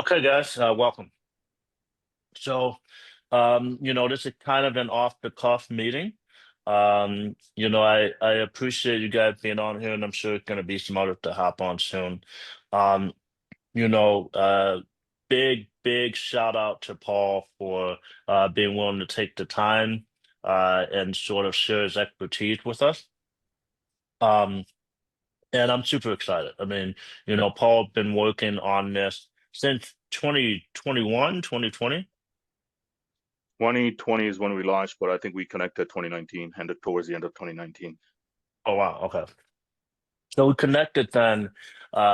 Okay, guys, welcome. So, this is kind of an off the cuff meeting. I appreciate you guys being on here, and I'm sure it's going to be some others to hop on soon. Um, you know, uh, big shout out to Paul for being willing to take the time and sort of share his expertise with us. Um, and I'm super excited. I mean, Paul's been working on this since 2021, 2020. 2020 is when we launched, but I think we connected 2019, ended towards the end of 2019. Oh wow, okay. So we connected then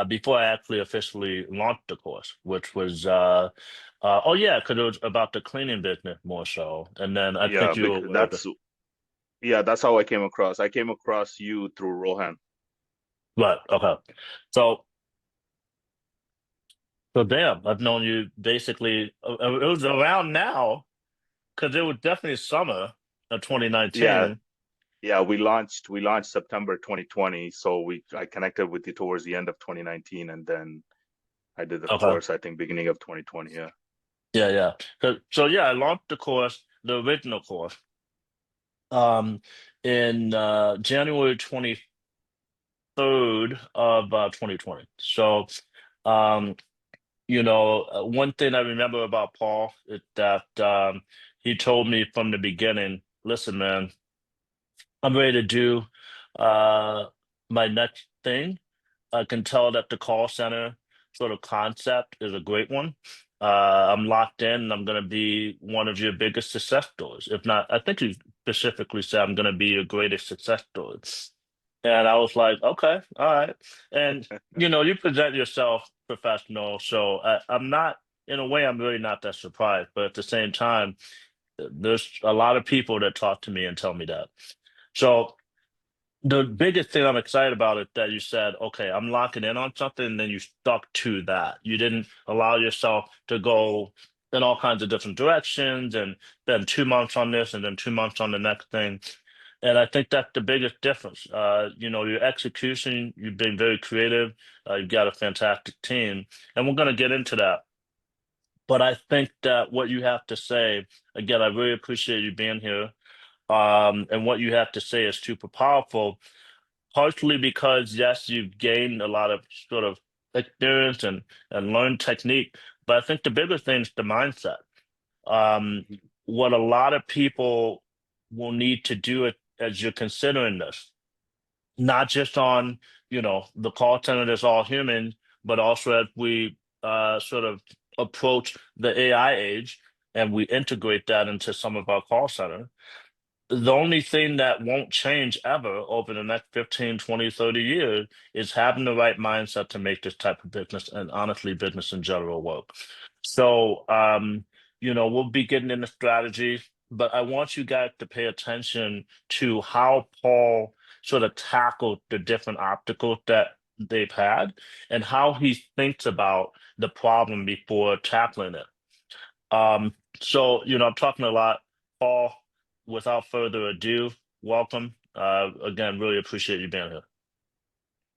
before I actually officially launched the course, which was oh yeah, because it was about the cleaning business more so. And then I think Yeah, you were because aware of it. that's how I came across. I came across you through Rohan. Right, okay. So damn, I've known you basically it was around now because it was definitely summer of Yeah, 2019. yeah, we launched September 2020, so we I connected with you towards the end of 2019, and then I did the Okay. course, I think beginning of 2020. Yeah. Yeah, yeah. So yeah, I launched the course, the original course, um in January 23rd of 2020. So, um, one thing I remember about Paul is that he told me from the beginning, listen, man, I'm ready to do uh, my next thing. I can tell that the call center sort of concept is a great one. I'm locked in and I'm going to be one of your biggest success stories. If not, I think you specifically said I'm going to be your greatest success story. And I was like, okay, all right. And you present yourself professional, so I'm not, in a way, I'm really not that surprised. But at the same time, there's a lot of people that talk to me and tell me that. So the biggest thing I'm excited about is that you said, okay, I'm locking in on something, and then you stuck to that. You didn't allow yourself to go in all kinds of different directions and then 2 months on this and then 2 months on the next thing. And I think that's the biggest difference. Your execution, you've been very creative. You've got a fantastic team, and we're going to get into that. But I think that what you have to say, again, I really appreciate you being here. And what you have to say is super powerful, partially because, yes, you've gained a lot of sort of experience and learned technique. But I think the bigger thing is the mindset. Um, what a lot of people will need to do it as you're considering this, not just on, the call center that's all human, but also as we sort of approach the AI age and we integrate that into some of our call center. The only thing that won't change ever over the next 15, 20, 30 years is having the right mindset to make this type of business and honestly business in general work. So, we'll be getting into strategy, but I want you guys to pay attention to how Paul sort of tackled the different obstacles that they've had and how he thinks about the problem before tackling it. I'm talking a lot. Paul, without further ado, welcome. Again, really appreciate you being here.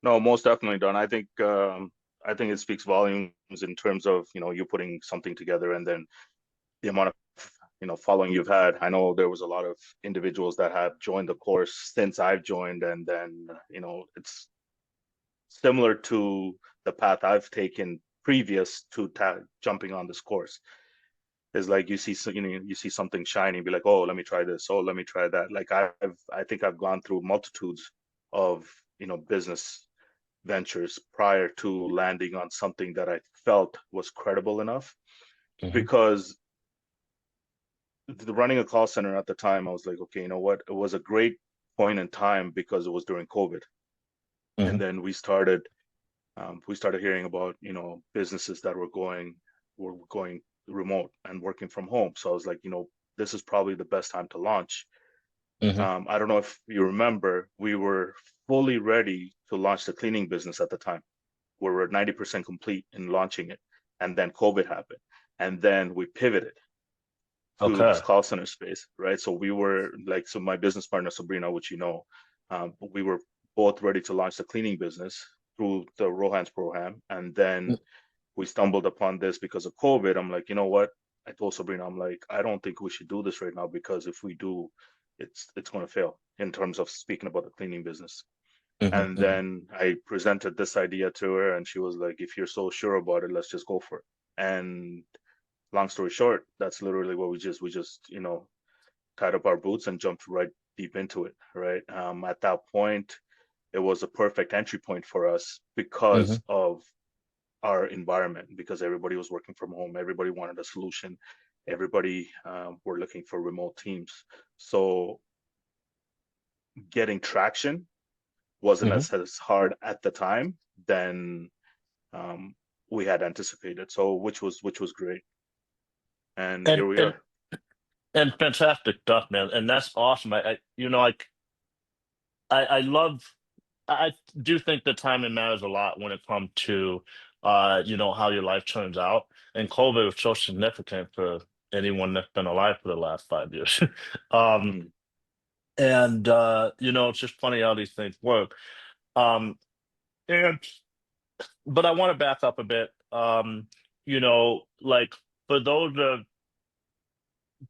No, most definitely, Don. I think it speaks volumes in terms of, you putting something together, and then the amount of following you've had. I know there was a lot of individuals that have joined the course since I've joined, and then it's similar to the path I've taken previous to jumping on this course. Is like you see something shiny, be like, oh, let me try this, oh, let me try that. Like I think I've gone through multitudes of business ventures prior to landing on something that I felt was credible enough, Hmm. because running a call center at the time, I was like, okay, you know what? It was a great point in time because it was during COVID, and Hmm. then we started hearing about businesses that were going remote and working from home. So I was like, this is probably the best time to launch. Hmm. I don't know if you remember, we were fully ready to launch the cleaning business at the time. We were 90% complete in launching it, and then COVID happened, and then we pivoted to this Okay. call center space, right? So we were like, so my business partner Sabrina, which we were both ready to launch the cleaning business through the Rohan's program, and then we stumbled upon this because of COVID. I'm like, you know what? I told Sabrina, I'm like, I don't think we should do this right now because if we do, it's going to fail in terms of speaking about the cleaning business. Hmm. And Hmm. then I presented this idea to her, and she was like, if you're so sure about it, let's just go for it. And long story short, that's literally what we just tied up our boots and jumped right deep into it. Right. At that point, it was a perfect entry point for us Hmm. because of our environment, because everybody was working from home, everybody wanted a solution, everybody were looking for remote teams. So getting traction wasn't Hmm. as hard at the time than um, we had anticipated. So which was great, and And here we and are. and fantastic stuff, man. And that's awesome. I love. I do think the timing matters a lot when it comes to, how your life turns out. And COVID was so significant for anyone that's been alive for the last 5 years. Um, Mhm. and it's just funny how these things work. Um, and but I want to back up a bit. Like for those of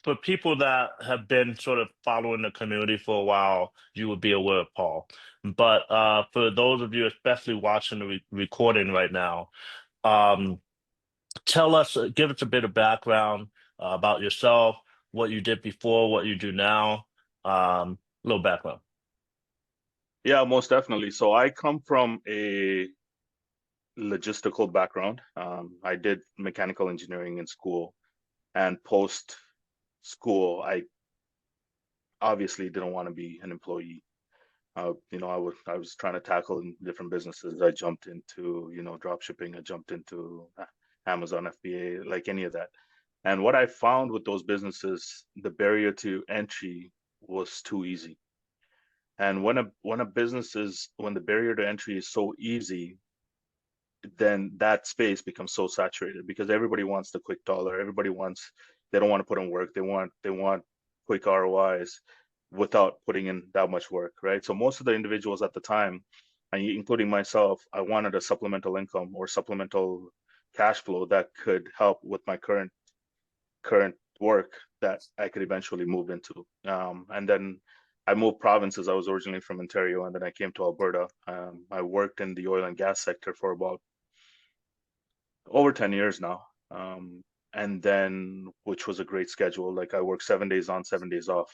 for people that have been sort of following the community for a while, you would be aware of Paul. But for those of you, especially watching the recording right now, um, give us a bit of background about yourself, what you did before, what you do now, little background. Yeah, most definitely. So I come from a logistical background. I did mechanical engineering in school, and post school, I obviously didn't want to be an employee. I was trying to tackle in different businesses. I jumped into, drop shipping. I jumped into Amazon FBA, like any of that. And what I found with those businesses, the barrier to entry was too easy. And when the barrier to entry is so easy, then that space becomes so saturated because everybody wants the quick dollar. They don't want to put in work. They want quick ROIs without putting in that much work, right? So most of the individuals at the time, and including myself, I wanted a supplemental income or supplemental cash flow that could help with my current work that I could eventually move into. And then I moved provinces. I was originally from Ontario, and then I came to Alberta. I worked in the oil and gas sector for about over 10 years now. And then, which was a great schedule. Like I work 7 days on, 7 days off,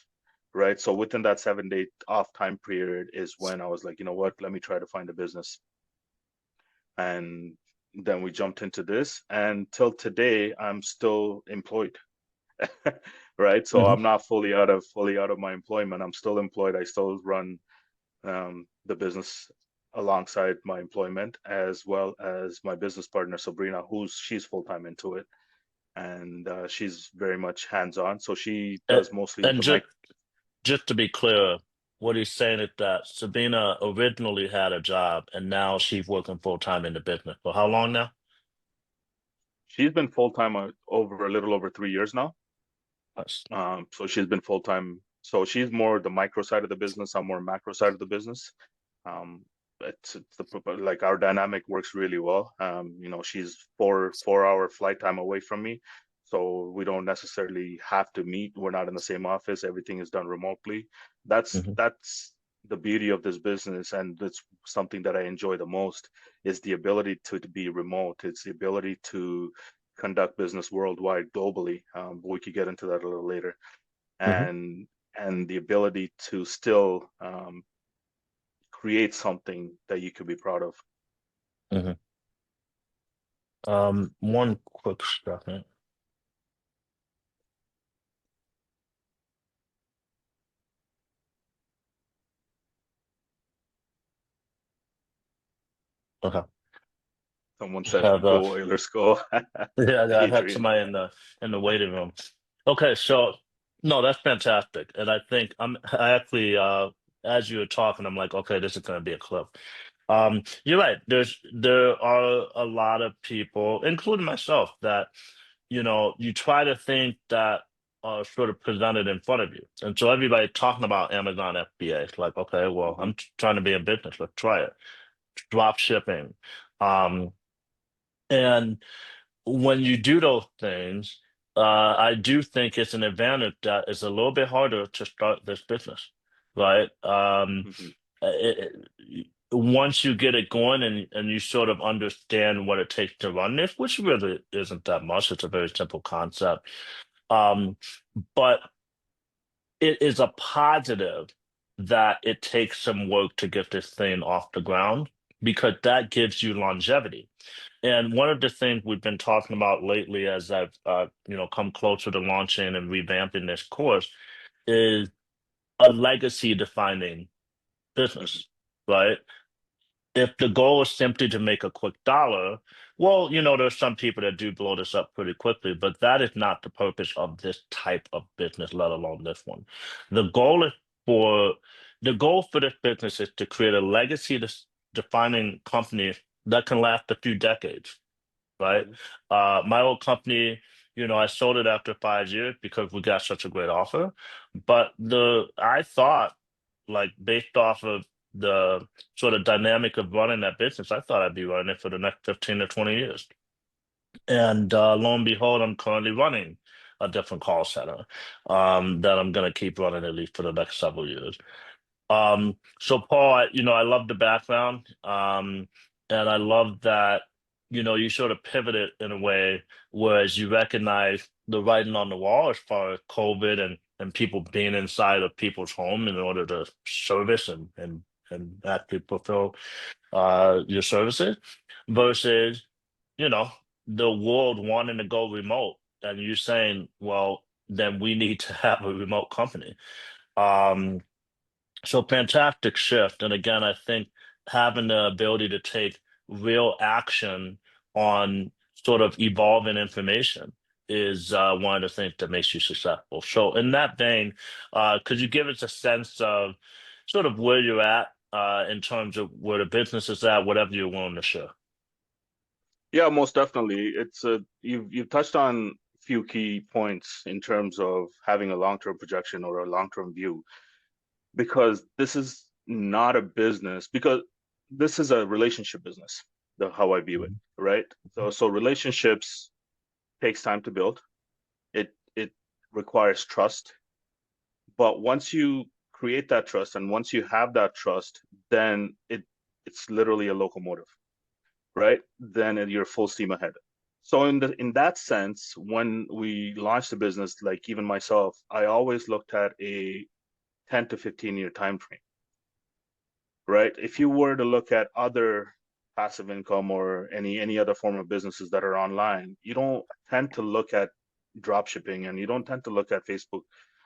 right? So within that 7 day off time period is when I was like, you know what, let me try to find a business. And then we jumped into this. And till today, I'm still employed, right? So Hmm. I'm not fully out of my employment. I'm still employed. I still run the business alongside my employment, as well as my business partner Sabrina, she's full time into it, and she's very much hands on. So she And, does mostly and the just mic. just to be clear, what he's saying is that Sabina originally had a job and now she's working full time in the business. For how long now? She's been full time over a little over 3 years now. Nice. So she's been full time. So she's more the micro side of the business. I'm more macro side of the business. Um, like our dynamic works really well. She's 4 hour flight time away from me, so we don't necessarily have to meet. We're not in the same office. Everything is done remotely. That's Hmm. that's the beauty of this business, and that's something that I enjoy the most is the ability to be remote. It's the ability to conduct business worldwide, globally. We could get into that a little later, Hmm. and the ability to still create something that you could be proud of. Hmm. One quick second. Okay. Someone said, Have "Go Oilers, go!" yeah, I had Adrian. somebody in the waiting room. Okay, so no, that's fantastic. And I think I actually as you were talking, I'm like, okay, this is gonna be a clip. You're right. There are a lot of people, including myself, that you try to think that are sort of presented in front of you. And so everybody talking about Amazon FBA, it's like, okay, well, Mhm. I'm trying to be in business. Let's try it. Drop shipping. Um, And when you do those things, I do think it's an advantage that it's a little bit harder to start this business, right? Mhm. Once you get it going and you sort of understand what it takes to run this, which really isn't that much, it's a very simple concept. Um, but it is a positive that it takes some work to get this thing off the ground because that gives you longevity. And one of the things we've been talking about lately as I've come closer to launching and revamping this course is a legacy defining Mhm. business, right? If the goal is simply to make a quick dollar, well, there's some people that do blow this up pretty quickly, but that is not the purpose of this type of business, let alone this one. The goal is for the goal for this business is to create a legacy defining company that can last a few decades, right? Mhm. My old company, I sold it after 5 years because we got such a great offer. But I thought, like, based off of the sort of dynamic of running that business, I thought I'd be running it for the next 15 to 20 years. And lo and behold, I'm currently running a different call center that I'm going to keep running at least for the next several years. So Paul, I love the background, and I love that, you sort of pivoted in a way, whereas you recognize the writing on the wall as far as COVID and people being inside of people's home in order to service and actually fulfill your services versus, you know, the world wanting to go remote and you saying, well, then we need to have a remote company. Um, so fantastic shift. And again, I think having the ability to take real action on sort of evolving information is one of the things that makes you successful. So in that vein, could you give us a sense of sort of where you're at in terms of where the business is at, whatever you're willing to share? Yeah, most definitely. You've touched on a few key points in terms of having a long-term projection or a long-term view, because this is not a business, because this is a relationship business, how I view it, Mhm. right? So relationships takes time to build. It requires trust, but once you create that trust and once you have that trust, then it's literally a locomotive, right? Then you're full steam ahead. So in that sense, when we launched the business, like even myself, I always looked at a 10 to 15-year time frame, right? If you were to look at other passive income or any other form of businesses that are online, you don't tend to look at drop shipping and you don't tend to look at Facebook,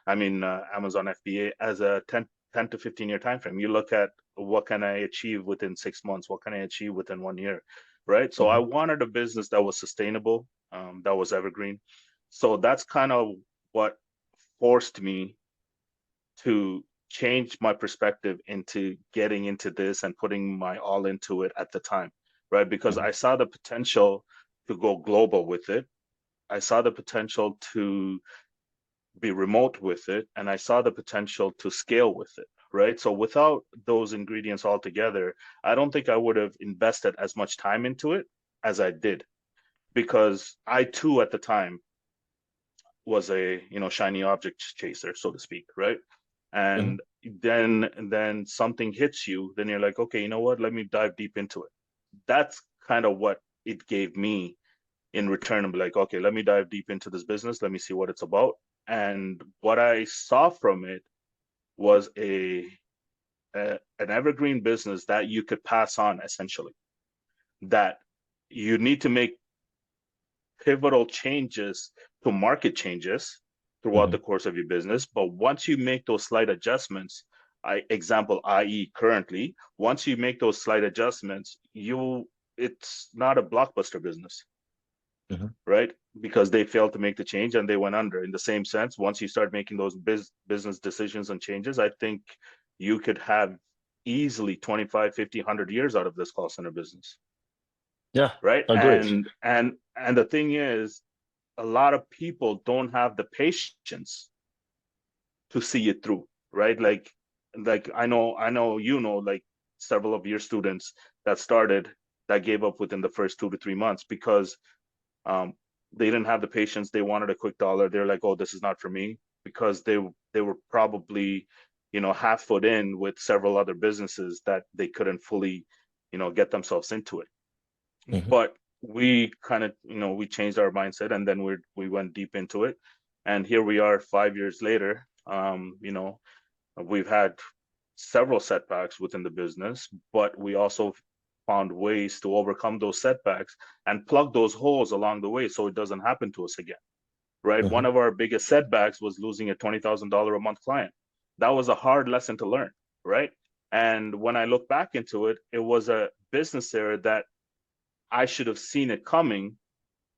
Amazon FBA as a 10 to 15-year time frame. You look at what can I achieve within 6 months, what can I achieve within 1 year, right? So I Mhm. wanted a business that was sustainable, that was evergreen. So that's kind of what forced me to change my perspective into getting into this and putting my all into it at the time, right? Because Mhm. I saw the potential to go global with it. I saw the potential to be remote with it, and I saw the potential to scale with it, right? So without those ingredients all together, I don't think I would have invested as much time into it as I did, because I too at the time was a shiny object chaser, so to speak, right? Mhm. And then something hits you, then you're like, okay, you know what? Let me dive deep into it. That's kind of what it gave me in return. I'm like, okay, let me dive deep into this business. Let me see what it's about. And what I saw from it was an evergreen business that you could pass on essentially. That you need to make pivotal changes to market changes throughout the Mhm. course of your business. But once you make those slight adjustments, i.e., currently, once you make those slight adjustments, it's not a blockbuster business, Mhm. right? Because they failed to make the change and they went under. In the same sense, once you start making those business decisions and changes, I think you could have easily 25, 50, 100 years out of this call center business, Yeah, right? agreed. And the thing is, a lot of people don't have the patience to see it through, right? Like I know like several of your students that started. that gave up within the first 2 to 3 months because um, they didn't have the patience. They wanted a quick dollar. They're like, oh, this is not for me, because they were probably, half foot in with several other businesses that they couldn't fully, get themselves into it. Hmm. But we kind of, we changed our mindset, and then we went deep into it, and here we are 5 years later. We've had several setbacks within the business, but we also found ways to overcome those setbacks and plug those holes along the way so it doesn't happen to us again. Right? One Hmm. of our biggest setbacks was losing a $20,000 a month client. That was a hard lesson to learn, right? And when I look back into it, it was a business error that I should have seen it coming,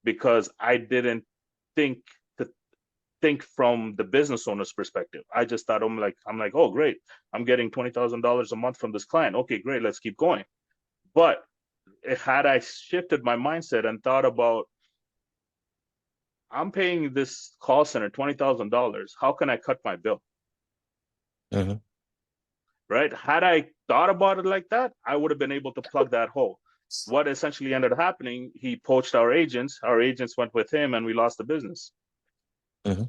because I didn't think to think from the business owner's perspective. I just thought, I'm like, oh great, I'm getting $20,000 a month from this client. Okay, great, let's keep going. But had I shifted my mindset and thought about, I'm paying this call center $20,000, how can I cut my bill? Hmm. Right? Had I thought about it like that, I would have been able to plug that hole. What essentially ended up happening, he poached our agents. Our agents went with him, and we lost the business. Hmm.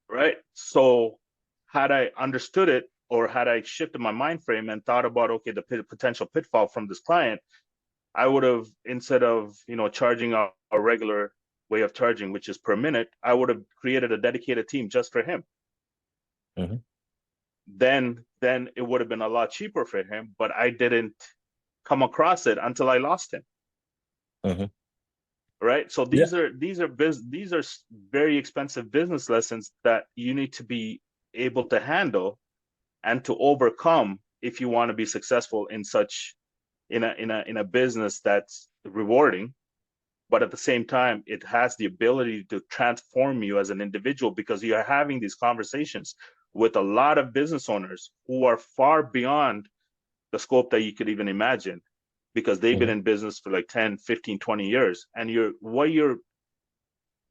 Right? So had I understood it, or had I shifted my mind frame and thought about, okay, the potential pitfall from this client, I would have, instead of, charging a regular way of charging, which is per minute, I would have created a dedicated team just for him. Hmm. Then it would have been a lot cheaper for him, but I didn't come across it until I lost him. Hmm. Right? So Yeah. these are very expensive business lessons that you need to be able to handle and to overcome if you want to be successful in such, in a business that's rewarding, but at the same time it has the ability to transform you as an individual, because you are having these conversations with a lot of business owners who are far beyond the scope that you could even imagine, because they've been Hmm. in business for like 10, 15, 20 years, and you're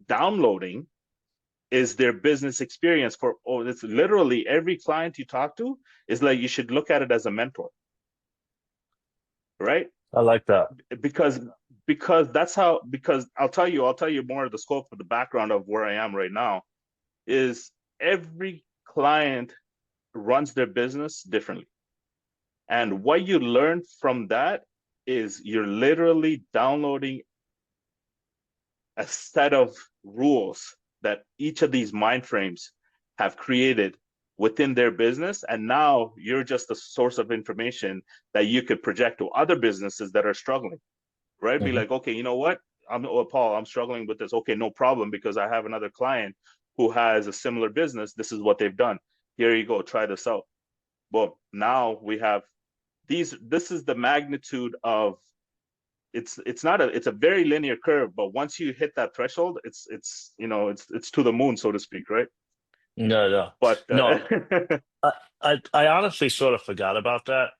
downloading is their business experience. It's literally every client you talk to is like, you should look at it as a mentor, right? I like that. because because I'll tell you more of the scope of the background of where I am right now. Is every client runs their business differently, and what you learn from that is you're literally downloading a set of rules that each of these mind frames have created within their business, and now you're just a source of information that you could project to other businesses that are struggling. Right? Be Hmm. like, okay, you know what? Paul, I'm struggling with this. Okay, no problem, because I have another client who has a similar business. This is what they've done. Here you go, try this out. Well, now we have these. This is the magnitude of, it's not a it's a very linear curve, but once you hit that threshold, it's to the moon, so to speak, right? No, no, But no. I honestly sort of forgot about that.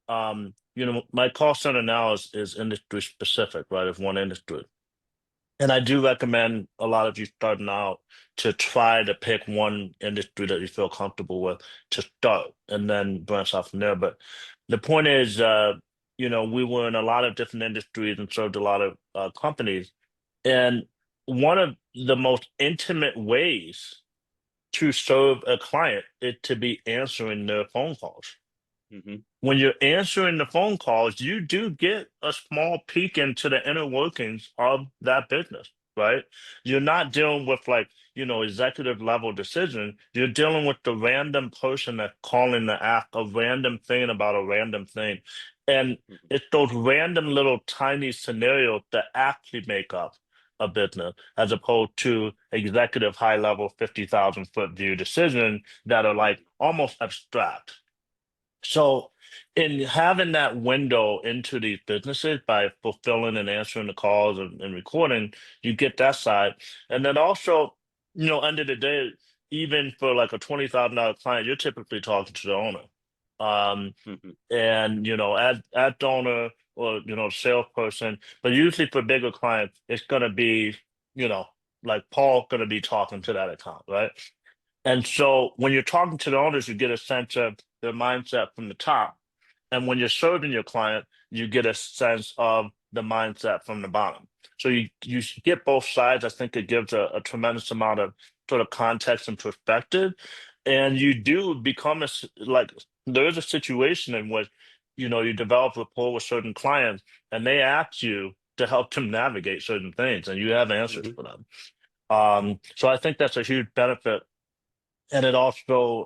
My call center now is industry specific, right? Of one industry. And I do recommend a lot of you starting out to try to pick one industry that you feel comfortable with to start and then branch out from there. But the point is, we were in a lot of different industries and served a lot of companies. And one of the most intimate ways to serve a client is to be answering their phone calls. Mhm, When you're answering the phone calls, you do get a small peek into the inner workings of that business, right? You're not dealing with like, executive level decision. You're dealing with the random person that's calling to ask a random thing about a random thing. And mhm, it's those random little tiny scenarios that actually make up a business, as opposed to executive high level 50,000 foot view decision that are like mhm, almost abstract. So, in having that window into these businesses by fulfilling and answering the calls and recording, you get that side. And then also, end of the day, even for like a $20,000 client, you're typically talking to the owner. Um, mhm, and at the owner or salesperson, but usually for bigger clients, it's gonna be, you know, like Paul gonna be talking to that account, right? And so when you're talking to the owners, you get a sense of their mindset from the top. And when you're serving your client, you get a sense of the mindset from the bottom. So you get both sides. I think it gives a tremendous amount of sort of context and perspective, and you do become like there is a situation in which you develop rapport with certain clients, and they ask you to help them navigate certain things, and you have answers Mhm. for them. So I think that's a huge benefit, and it also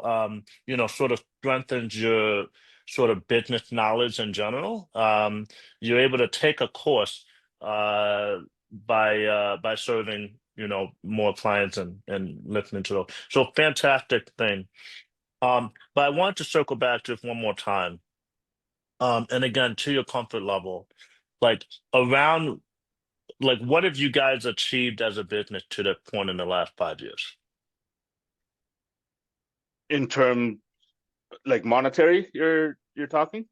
sort of strengthens your sort of business knowledge in general. You're able to take a course uh by serving more clients and listening to those. So fantastic thing. But I want to circle back just one more time. And again, to your comfort level, like around like what have you guys achieved as a business to that point in the last 5 years? In term like monetary, you're talking?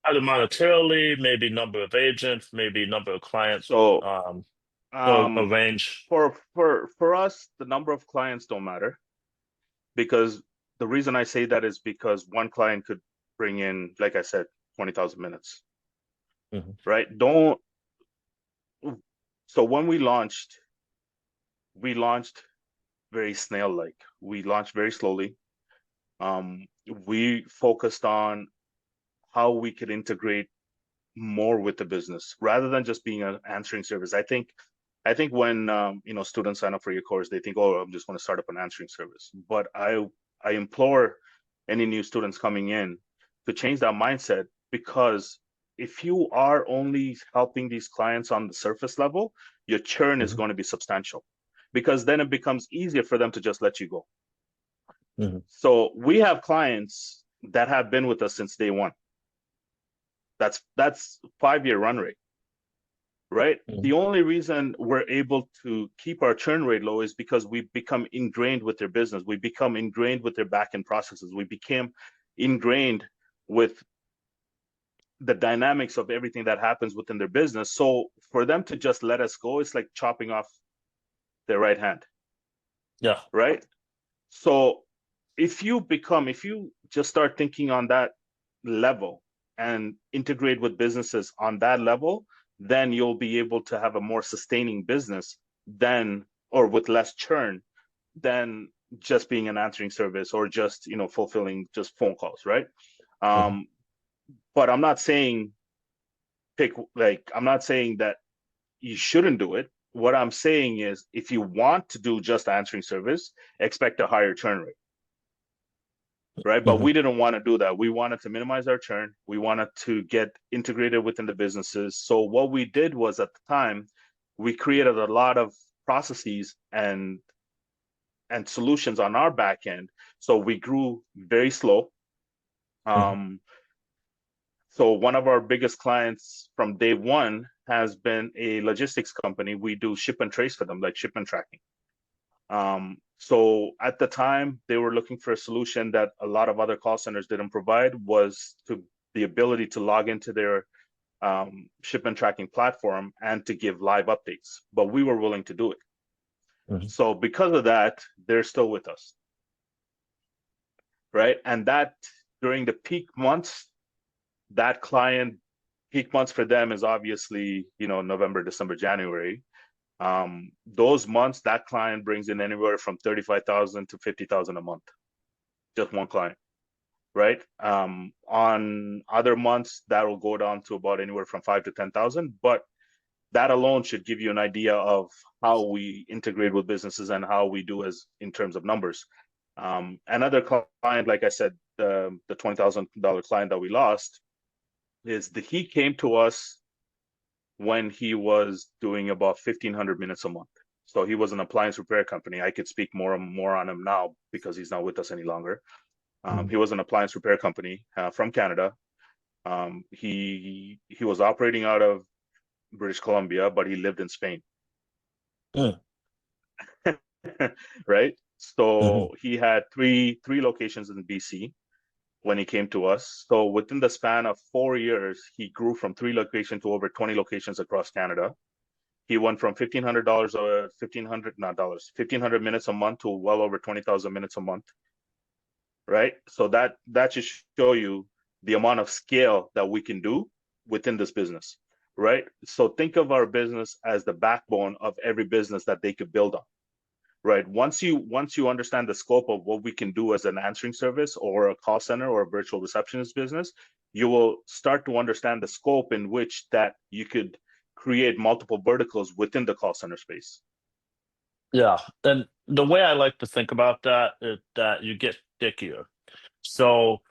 Either monetarily, maybe number of agents, maybe number of clients, So or a um range. for us, the number of clients don't matter, because the reason I say that is because one client could bring in, like I said, 20,000 minutes, Mhm, right? Don't So when we launched very snail-like. We launched very slowly. Um, we focused on how we could integrate more with the business rather than just being an answering service. I think when students sign up for your course, they think, oh, I'm just going to start up an answering service. But I implore any new students coming in to change that mindset, because if you are only helping these clients on the surface level, your churn is mhm, going to be substantial, because then it becomes easier for them to just let you go. mhm, So we have clients that have been with us since day one. That's 5-year run rate, right? The mhm, only reason we're able to keep our churn rate low is because we become ingrained with their business. We become ingrained with their back-end processes. We became ingrained with the dynamics of everything that happens within their business. So for them to just let us go, it's like chopping off their right hand, yeah. right? So if you just start thinking on that level and integrate with businesses on that level, then you'll be able to have a more sustaining business than, or with less churn than just being an answering service, or just fulfilling just phone calls, right? Mhm, um but I'm not saying that you shouldn't do it. What I'm saying is, if you want to do just answering service, expect a higher churn rate, right? But mhm, we didn't want to do that. We wanted to minimize our churn. We wanted to get integrated within the businesses. So what we did was, at the time, we created a lot of processes and solutions on our back end. So we grew very slow. mhm, Um, so one of our biggest clients from day one has been a logistics company. We do ship and trace for them, like shipment tracking. So at the time, they were looking for a solution that a lot of other call centers didn't provide, was to the ability to log into their shipment tracking platform and to give live updates. But we were willing to do it. mhm, So because of that, they're still with us, right? And that, during the peak months, that client, peak months for them is obviously, November, December, January. Those months, that client brings in anywhere from 35,000 to 50,000 a month, just one client, right? On other months, that will go down to about anywhere from 5 to 10,000. But that alone should give you an idea of how we integrate with businesses and how we do as in terms of numbers. Another client, like I said, the $20,000 client that we lost, he came to us when he was doing about 1,500 minutes a month. So he was an appliance repair company. I could speak more on him now because he's not with us any longer. mhm, He was an appliance repair company from Canada. He was operating out of British Columbia, but he lived in Spain, mhm, right? mhm, So he had three locations in BC when he came to us. So within the span of 4 years, he grew from 3 locations to over 20 locations across Canada. He went from $1,500, 1,500 not dollars, 1,500 minutes a month to well over 20,000 minutes a month, right? So that should show you the amount of scale that we can do within this business. right? So think of our business as the backbone of every business that they could build on, right? Once you understand the scope of what we can do as an answering service or a call center or a virtual receptionist business, you will start to understand the scope in which that you could create multiple verticals within the call center space. Yeah. And the way I like to think about that is that you get stickier. So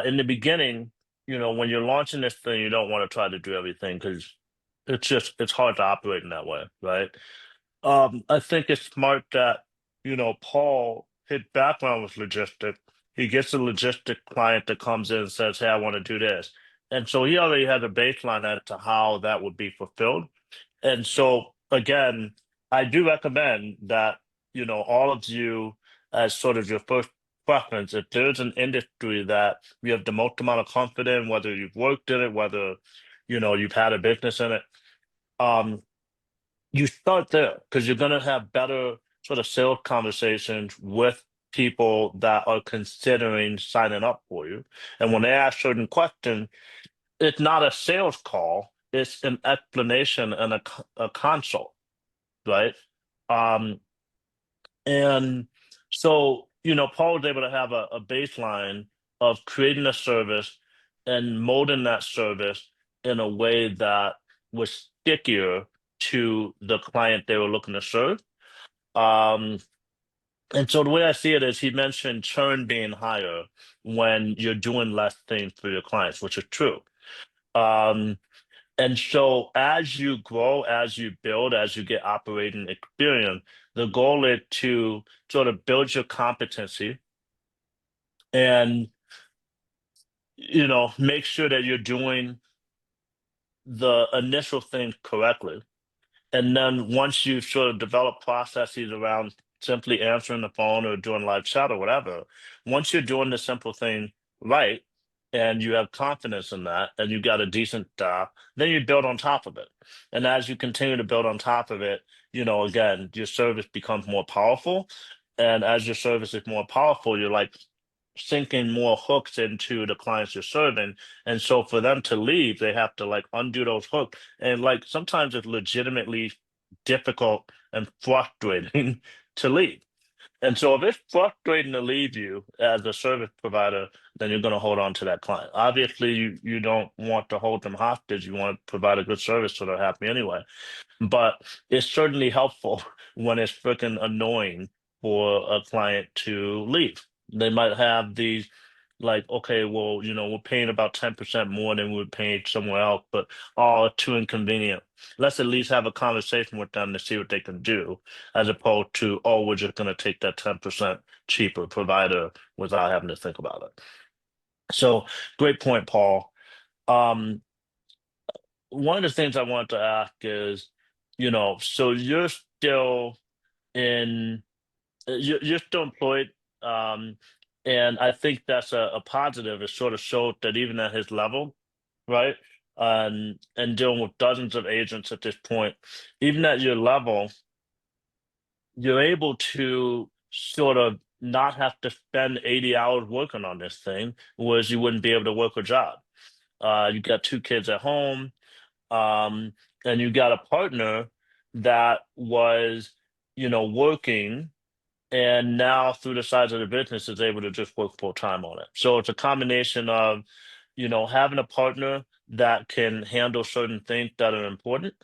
in the beginning, when you're launching this thing, you don't want to try to do everything because it's hard to operate in that way, right? I think it's smart that, Paul, his background was logistic. He gets a logistic client that comes in and says, "Hey, I want to do this." And so he already had a baseline as to how that would be fulfilled. And so again, I do recommend that, all of you as sort of your first preference, if there's an industry that you have the most amount of confidence, whether you've worked in it, whether, you've had a business in it, um, you start there because you're going to have better sort of sales conversations with people that are considering signing up for you. And when they ask certain questions, it's not a sales call, it's an explanation and a consult, right? Um, and so, Paul was able to have a baseline of creating a service and molding that service in a way that was stickier to the client they were looking to serve. Um, and so the way I see it is he mentioned churn being higher when you're doing less things for your clients, which is true. Um, and so as you grow, as you build, as you get operating experience, the goal is to sort of build your competency and, make sure that you're doing the initial things correctly. And then once you sort of develop processes around simply answering the phone or doing live chat or whatever, once you're doing the simple thing right and you have confidence in that and you got a decent then you build on top of it. And as you continue to build on top of it, again, your service becomes more powerful. And as your service is more powerful, you're like sinking more hooks into the clients you're serving. And so for them to leave, they have to like undo those hooks. And like sometimes it's legitimately difficult and frustrating to leave. And so if it's frustrating to leave you as a service provider, then you're going to hold on to that client. Obviously, you don't want to hold them hostage. You want to provide a good service so they're happy anyway. But it's certainly helpful when it's freaking annoying for a client to leave. They might have these like, okay, well, we're paying about 10% more than we would pay somewhere else, but oh, too inconvenient. Let's at least have a conversation with them to see what they can do, as opposed to, oh, we're just going to take that 10% cheaper provider without having to think about it. So great point, Paul. Um, one of the things I wanted to ask is, so you're still in, you're still employed, um, and I think that's a positive. It sort of showed that even at his level, right, and dealing with dozens of agents at this point, even at your level, you're able to sort of not have to spend 80 hours working on this thing, whereas you wouldn't be able to work a job. You got two kids at home, um, and you got a partner that was, working, and now through the size of the business is able to just work full time on it. So it's a combination of, having a partner that can handle certain things that are important,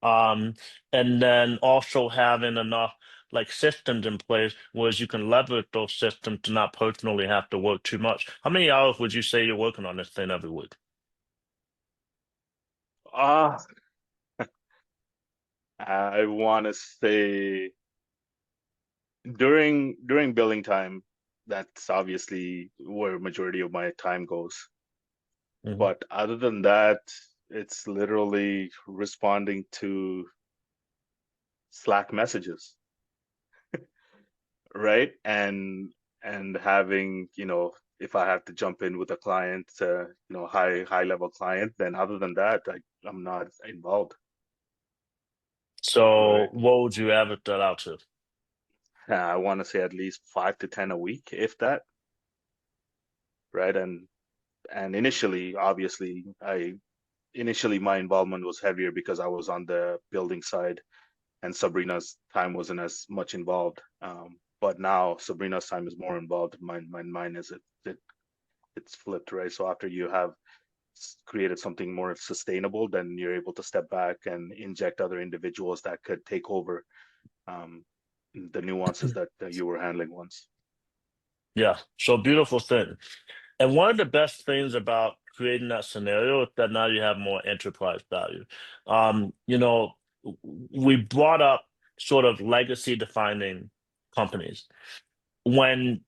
um, and then also having enough like systems in place whereas you can leverage those systems to not personally have to work too much. How many hours would you say you're working on this thing every week? Ah, I want to say during billing time, that's obviously where majority of my time goes. Mhm. But other than that, it's literally responding to Slack messages, right? And having, if I have to jump in with a client, high level client, then other than that, I'm not involved, So right? what would you average that out to? I want to say at least 5 to 10 a week, if that, right? And initially, obviously, initially my involvement was heavier because I was on the building side and Sabrina's time wasn't as much involved. But now Sabrina's time is more involved. Mine is it's flipped, right? So after you have created something more sustainable, then you're able to step back and inject other individuals that could take over um, the nuances that you were handling once. Yeah. So beautiful thing. And one of the best things about creating that scenario is that now you have more enterprise value. You know, we brought up sort of legacy defining companies. When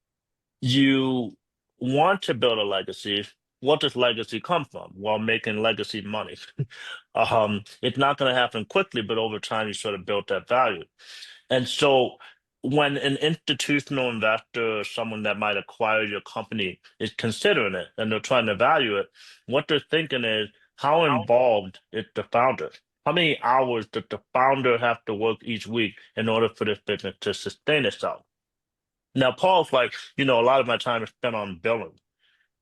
you want to build a legacy, what does legacy come from? Well, making legacy money. It's not going to happen quickly, but over time, you sort of build that value. And so when an institutional investor or someone that might acquire your company is considering it and they're trying to value it, what they're thinking is how involved is the founder? How many hours does the founder have to work each week in order for this business to sustain itself? Now, Paul's like, a lot of my time is spent on billing.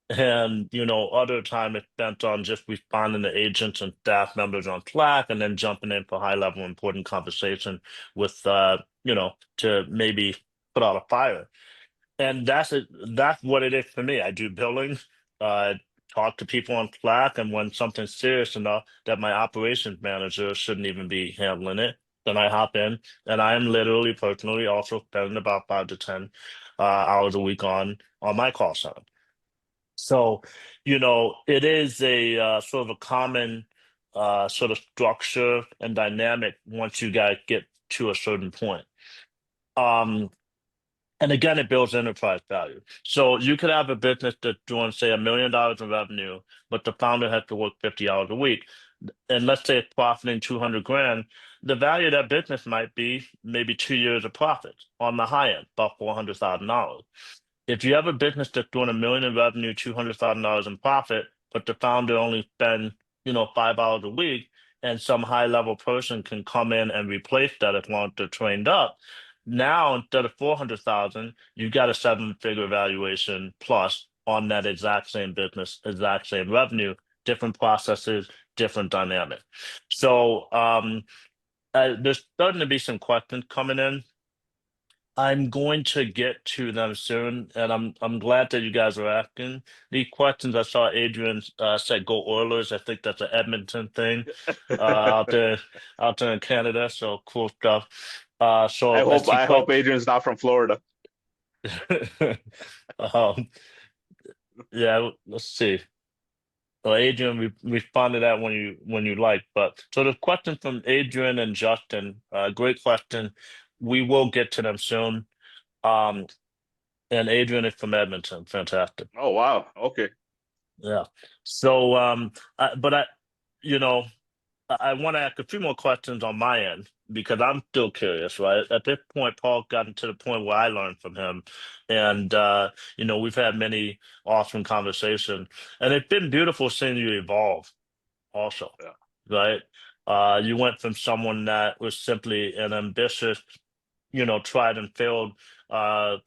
And, other time is spent on just responding to agents and staff members on Slack and then jumping in for high level important conversation with, to maybe put out a fire. And that's what it is for me. I do billing, uh, talk to people on Slack, and when something's serious enough that my operations manager shouldn't even be handling it, then I hop in, and I am literally personally also spending about 5 to 10 hours a week on my call center. So, it is a sort of a common sort of structure and dynamic once you guys get to a certain point. Um, and again, it builds enterprise value. So you could have a business that's doing, say, $1 million in revenue, but the founder has to work 50 hours a week. And let's say it's profiting 200 grand. The value of that business might be maybe 2 years of profit on the high end, about $400,000. If you have a business that's doing 1 million in revenue, $200,000 in profit, but the founder only spend, 5 hours a week, and some high level person can come in and replace that as long as they're trained up. Now, instead of 400,000, you've got a seven-figure valuation plus on that exact same business, exact same revenue, different processes, different dynamic. So there's starting to be some questions coming in. I'm going to get to them soon, and I'm glad that you guys are asking the questions. I saw Adrian said "Go Oilers." I think that's an Edmonton thing out there in Canada. So cool stuff. So I see I quite. hope Adrian's not from Florida. um, yeah, let's see. Well, Adrian, respond to that when you like. But so the question from Adrian and Justin, great question. We will get to them soon. Um, and Adrian is from Edmonton. Fantastic. Oh wow. Okay. Yeah. So, but you know, I want to ask a few more questions on my end because I'm still curious, right? At this point, Paul gotten to the point where I learned from him, and we've had many awesome conversations, and it's been beautiful seeing you evolve. Also, Yeah. right? You went from someone that was simply an ambitious, tried and failed, uh,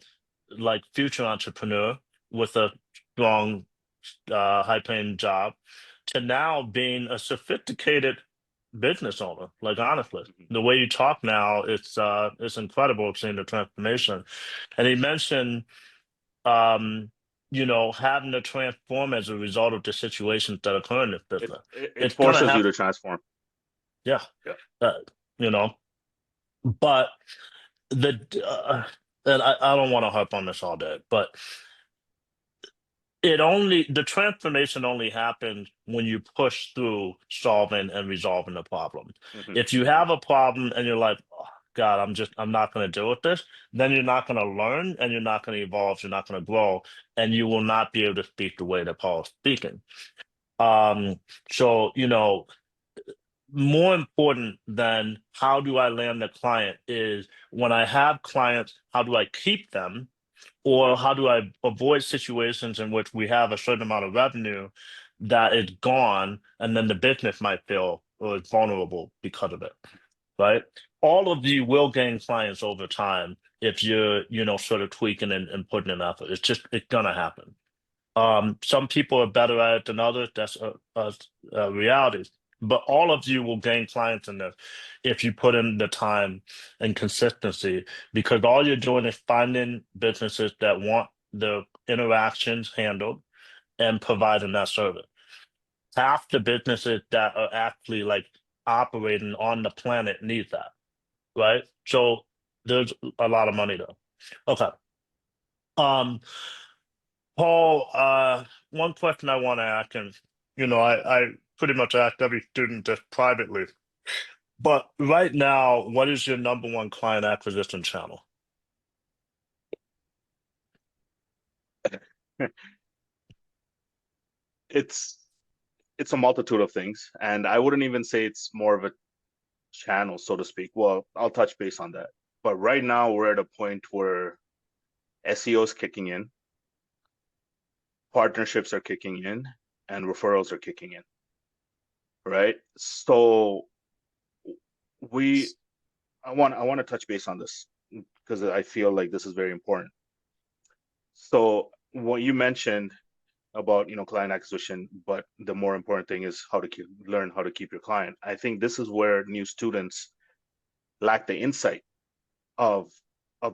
like future entrepreneur with a strong, high-paying job, to now being a sophisticated business owner. Like honestly, Mhm. the way you talk now, it's incredible seeing the transformation. And he mentioned, um, having to transform as a result of the situations that occur in this business. It It's gonna forces you have, to transform. yeah, Yeah. uh, you know, but the and I don't want to harp on this all day, but the transformation only happens when you push through solving and resolving the problem. Hmm. If you have a problem and you're like, oh, God, I'm not going to deal with this, then you're not going to learn and you're not going to evolve, you're not going to grow, and you will not be able to speak the way that Paul's speaking. So, more important than how do I land the client is when I have clients, how do I keep them? Or how do I avoid situations in which we have a certain amount of revenue that is gone and then the business might fail or is vulnerable because of it, right? All of you will gain clients over time if you're, sort of tweaking and putting in effort. It's gonna happen. Some people are better at it than others. That's a reality. But all of you will gain clients in this if you put in the time and consistency, because all you're doing is finding businesses that want the interactions handled and providing that service. Half the businesses that are actually like operating on the planet need that, right? So there's a lot of money there. Okay. Um, Paul, one question I want to ask, and I pretty much ask every student this privately, but right now, what is your number one client acquisition channel? It's it's a multitude of things, and I wouldn't even say it's more of a channel, so to speak. Well, I'll touch base on that. But right now, we're at a point where SEO is kicking in, partnerships are kicking in, and referrals are kicking in, right? So we, I want to touch base on this because I feel like this is very important. So what you mentioned about client acquisition, but the more important thing is how to learn how to keep your client. I think this is where new students lack the insight of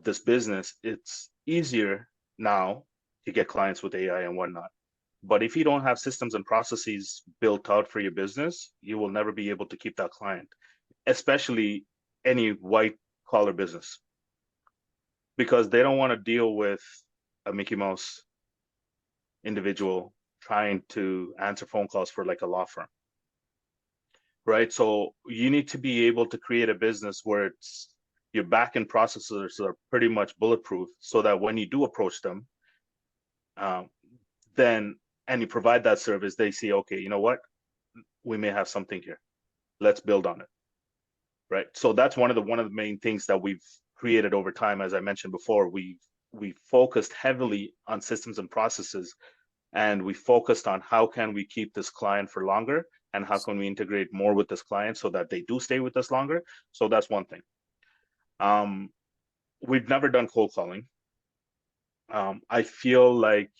this business. It's easier now to get clients with AI and whatnot. But if you don't have systems and processes built out for your business, you will never be able to keep that client, especially any white collar business, because they don't want to deal with a Mickey Mouse individual trying to answer phone calls for like a law firm, right? So you need to be able to create a business where it's your back-end processors are pretty much bulletproof, so that when you do approach them, um, then and you provide that service, they see, okay, you know what, we may have something here. Let's build on it, right? So that's one of the main things that we've created over time. As I mentioned before, we focused heavily on systems and processes, and we focused on how can we keep this client for longer and how can we integrate more with this client so that they do stay with us longer. So that's one thing. Um, we've never done cold calling. I feel like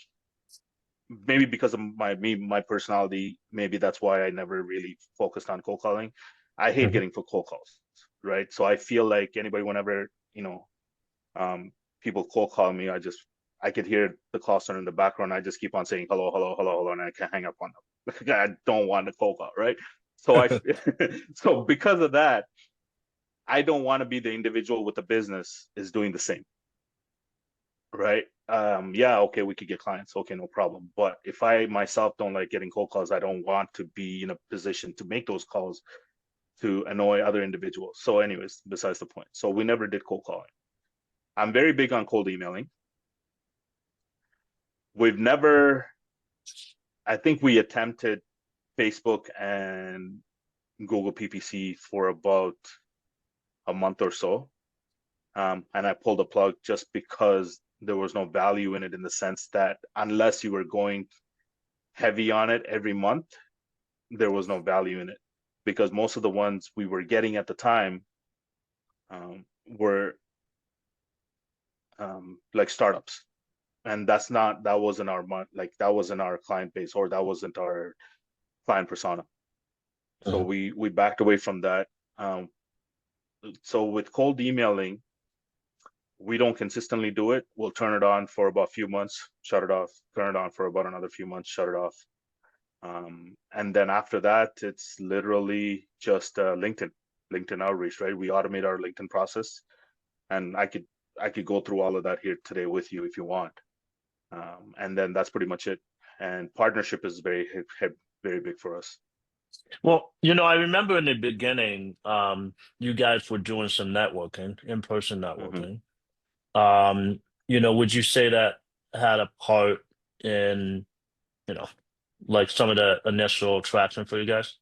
maybe because of my personality, maybe that's why I never really focused on cold calling. I hate Mhm. getting for cold calls, right? So I feel like anybody, whenever um, people cold call me, I could hear the call center in the background. I just keep on saying hello, hello, hello, hello, and I can't hang up on them. I don't want the cold call, right? So so because of that, I don't want to be the individual with the business is doing the same, right? Yeah, okay, we could get clients, okay, no problem. But if I myself don't like getting cold calls, I don't want to be in a position to make those calls to annoy other individuals. So, anyways, besides the point. So we never did cold calling. I'm very big on cold emailing. We've never, I think we attempted Facebook and Google PPC for about a month or so. And I pulled the plug just because there was no value in it, in the sense that unless you were going heavy on it every month, there was no value in it, because most of the ones we were getting at the time were like startups, and that wasn't our like that wasn't our client base, or that wasn't our client persona. So Mhm. we backed away from that. Um, so with cold emailing, we don't consistently do it. We'll turn it on for about a few months, shut it off, turn it on for about another few months, shut it off. And then after that, it's literally just LinkedIn outreach, right? We automate our LinkedIn process, and I could go through all of that here today with you if you want. And then that's pretty much it. And partnership is very big for us. Well, I remember in the beginning, you guys were doing some networking, in-person Mm-hmm. networking. Would you say that had a part in, you know, like some of the initial traction for you guys?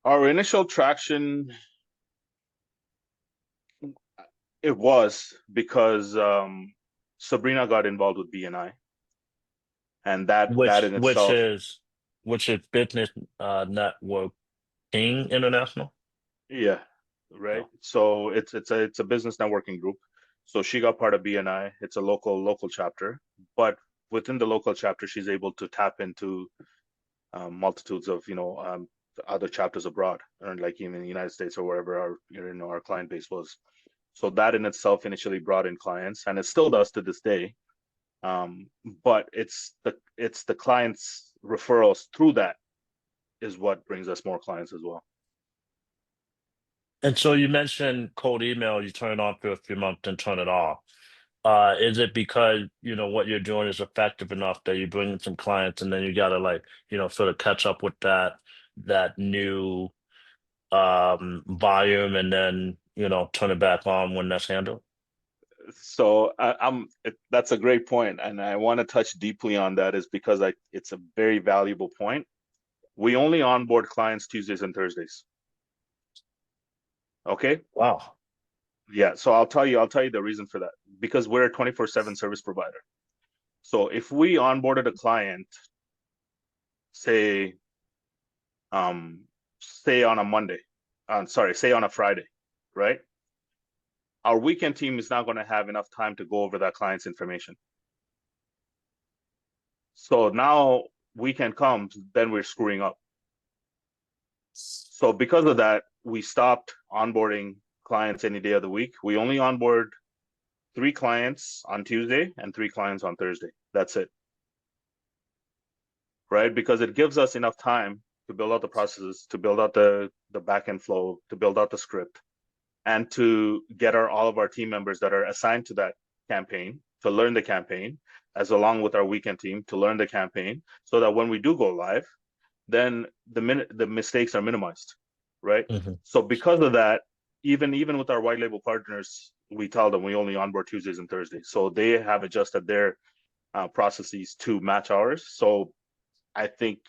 Our initial traction, it was because Sabrina got involved with BNI, and that Which in which itself, is which is Business Networking International? yeah, right. Oh. So it's a business networking group. So she got part of BNI. It's a local chapter, but within the local chapter, she's able to tap into multitudes of other chapters abroad, or like even in the United States or wherever our client base was. So that in itself initially brought in clients, and it still does to this day. But it's the clients' referrals through that is what brings us more clients as well. And so you mentioned cold email, you turn it on for a few months and turn it off. Is it because, what you're doing is effective enough that you bring in some clients and then you gotta like, sort of catch up with that new volume and then, turn it back on when that's handled? So that's a great point, and I want to touch deeply on that is because it's a very valuable point. We only onboard clients Tuesdays and Thursdays. Okay. Wow. Yeah. So I'll tell you the reason for that, because we're a 24/7 service provider. So if we onboarded a client, say, say on a Monday, say on a Friday, right? Our weekend team is not going to have enough time to go over that client's information. So now weekend comes, then we're screwing up. So because of that, we stopped onboarding clients any day of the week. We only onboard 3 clients on Tuesday and 3 clients on Thursday. That's it. Right? Because it gives us enough time to build out the processes, to build out the backend flow, to build out the script, and to get all of our team members that are assigned to that campaign to learn the campaign, as along with our weekend team to learn the campaign, so that when we do go live, then the mistakes are minimized, right? Hmm. So because of that, even with our white label partners, we tell them we only onboard Tuesdays and Thursdays. So they have adjusted their processes to match ours. So I think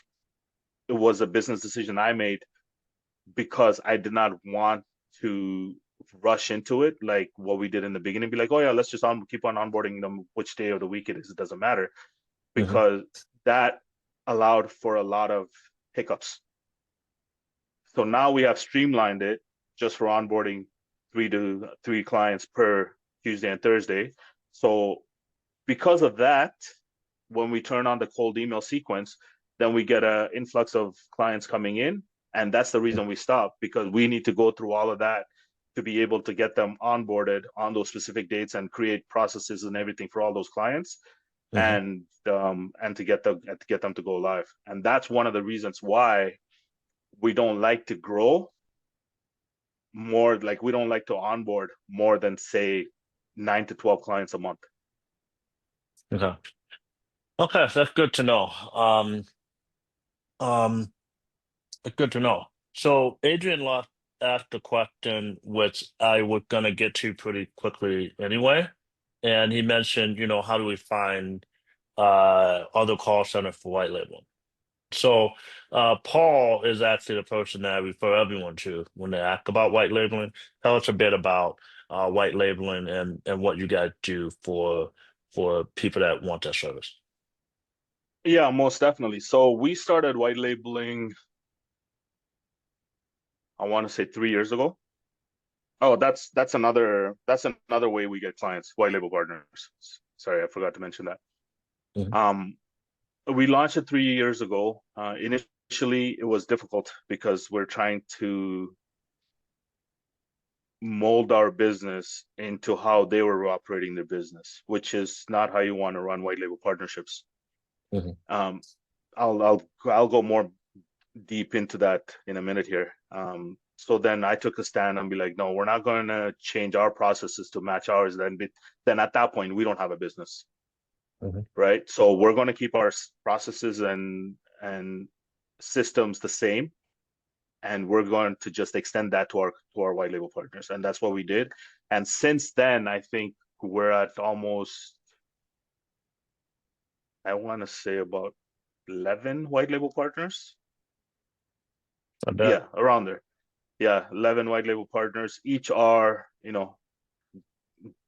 it was a business decision I made, because I did not want to rush into it like what we did in the beginning. Be like, oh yeah, let's just keep on onboarding them, which day of the week it is, it doesn't matter, Hmm. because that allowed for a lot of hiccups. So now we have streamlined it just for onboarding 3 clients per Tuesday and Thursday. So because of that, when we turn on the cold email sequence, then we get an influx of clients coming in. And that's the reason we stop, because we need to go through all of that to be able to get them onboarded on those specific dates and create processes and everything for all those clients, Hmm. and to get them to go live. And that's one of the reasons why we don't like to grow more, like we don't like to onboard more than say 9 to 12 clients a month. Okay. Okay, that's good to know. Um, Good to know. So Adrian Locke asked a question which I was gonna get to pretty quickly anyway. And he mentioned, how do we find other call center for white label? So Paul is actually the person that I refer everyone to when they ask about white labeling. Tell us a bit about white labeling and what you guys do for people that want that service. Yeah, most definitely. So we started white labeling, I want to say 3 years ago. Oh, that's another way we get clients, white label partners. Sorry, I forgot to mention that. Mhm. Um, we launched it 3 years ago. Initially, it was difficult because we're trying to mold our business into how they were operating their business, which is not how you want to run white label partnerships. Mhm. Um, I'll go more deep into that in a minute here. So then I took a stand and be like, no, we're not going to change our processes to match ours. Then at that point, we don't have a business, Mhm. right? So we're going to keep our processes and systems the same, and we're going to just extend that to our white label partners, and that's what we did. And since then, I think we're at almost, I want to say about 11 white label partners. I bet. Yeah, around there. Yeah, 11 white label partners. Each are,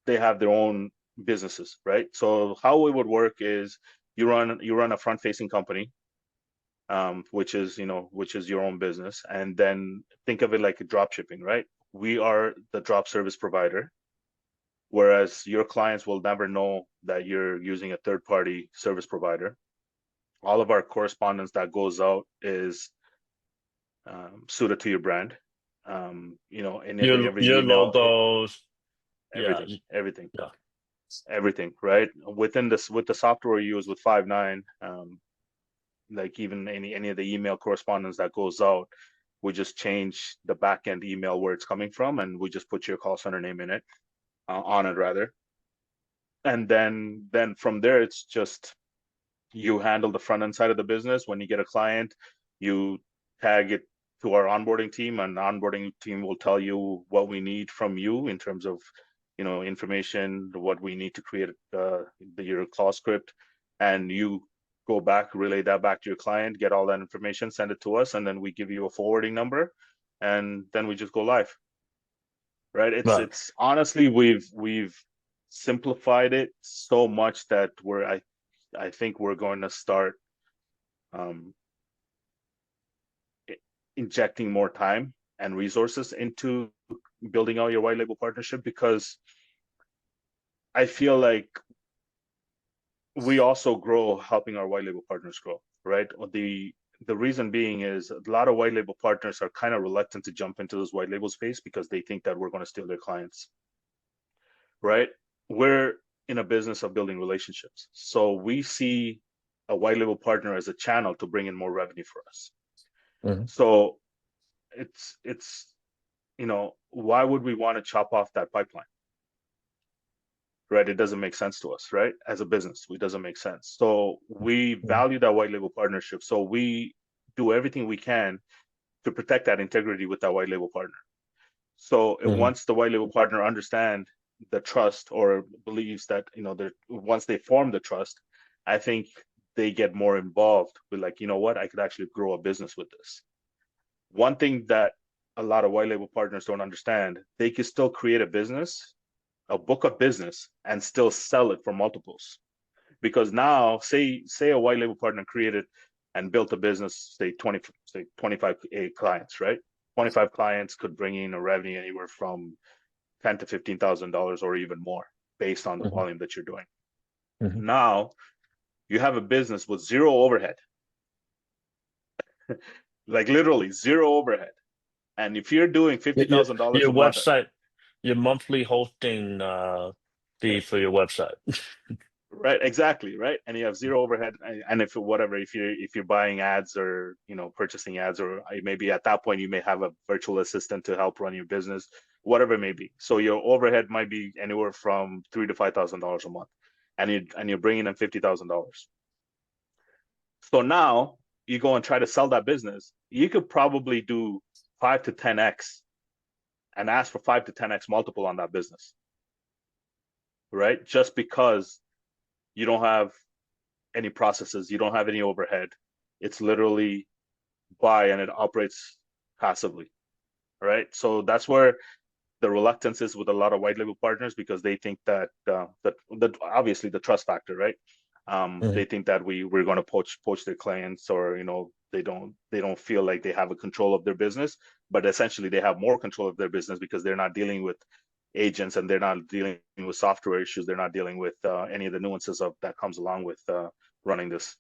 they have their own businesses, right? So how it would work is you run a front facing company, which is your own business, and then think of it like a drop shipping, right? We are the drop service provider. whereas your clients will never know that you're using a third-party service provider. All of our correspondence that goes out is suited to your brand. Every Your email, logos, yeah, everything, everything, yeah, everything, right? Within this, with the software we use with Five9, like even any of the email correspondence that goes out, we just change the backend email where it's coming from, and we just put your call center name in it, on it rather, and then from there it's just you handle the front end side of the business. When you get a client, you tag it to our onboarding team, and the onboarding team will tell you what we need from you in terms of, information, what we need to create your call script, and you go back, relay that back to your client, get all that information, send it to us, and then we give you a forwarding number, and then we just go live. Right? It's right. it's honestly, we've simplified it so much that I think we're going to start um, injecting more time and resources into building out your white label partnership, because I feel like we also grow helping our white label partners grow, right? The reason being is a lot of white label partners are kind of reluctant to jump into this white label space because they think that we're going to steal their clients, right? We're in a business of building relationships. So we see a white label partner as a channel to bring in more revenue for us. Mhm. So it's why would we want to chop off that pipeline? Right? It doesn't make sense to us, right? As a business, it doesn't make sense. So we Mhm. value that white label partnership. So we do everything we can to protect that integrity with that white label partner. So Mhm. once the white label partner understand the trust, or believes that, once they form the trust, I think they get more involved with, like, what, I could actually grow a business with this. One thing that a lot of white label partners don't understand, they can still create a book of business, and still sell it for multiples. Because now, say a white label partner created and built a business, say 25 clients, right? 25 clients could bring in a revenue anywhere from ten to $15,000 or even more, based on the Mhm. volume that you're doing. Mhm. Now you have a business with zero overhead, like literally zero overhead. And if you're doing fifty Your, thousand dollars your a month, website, your monthly hosting fee for your website. right, exactly, right, and you have zero overhead, and if whatever, if you're buying ads, or purchasing ads, or maybe at that point you may have a virtual assistant to help run your business, whatever it may be. So your overhead might be anywhere from $3,000 to $5,000 a month, and you're bringing in $50,000. So now you go and try to sell that business, you could probably do 5 to 10x, and ask for 5 to 10x multiple on that business, right? Just because you don't have any processes, you don't have any overhead. It's literally buy, and it operates passively, right? So that's where the reluctance is with a lot of white label partners, because they think that obviously the trust factor, right? They Mhm. think that we're going to poach their clients, or they don't feel like they have a control of their business, but essentially they have more control of their business, because they're not dealing with agents, and they're not dealing with software issues. They're not dealing with any of the nuances of that comes along with running this.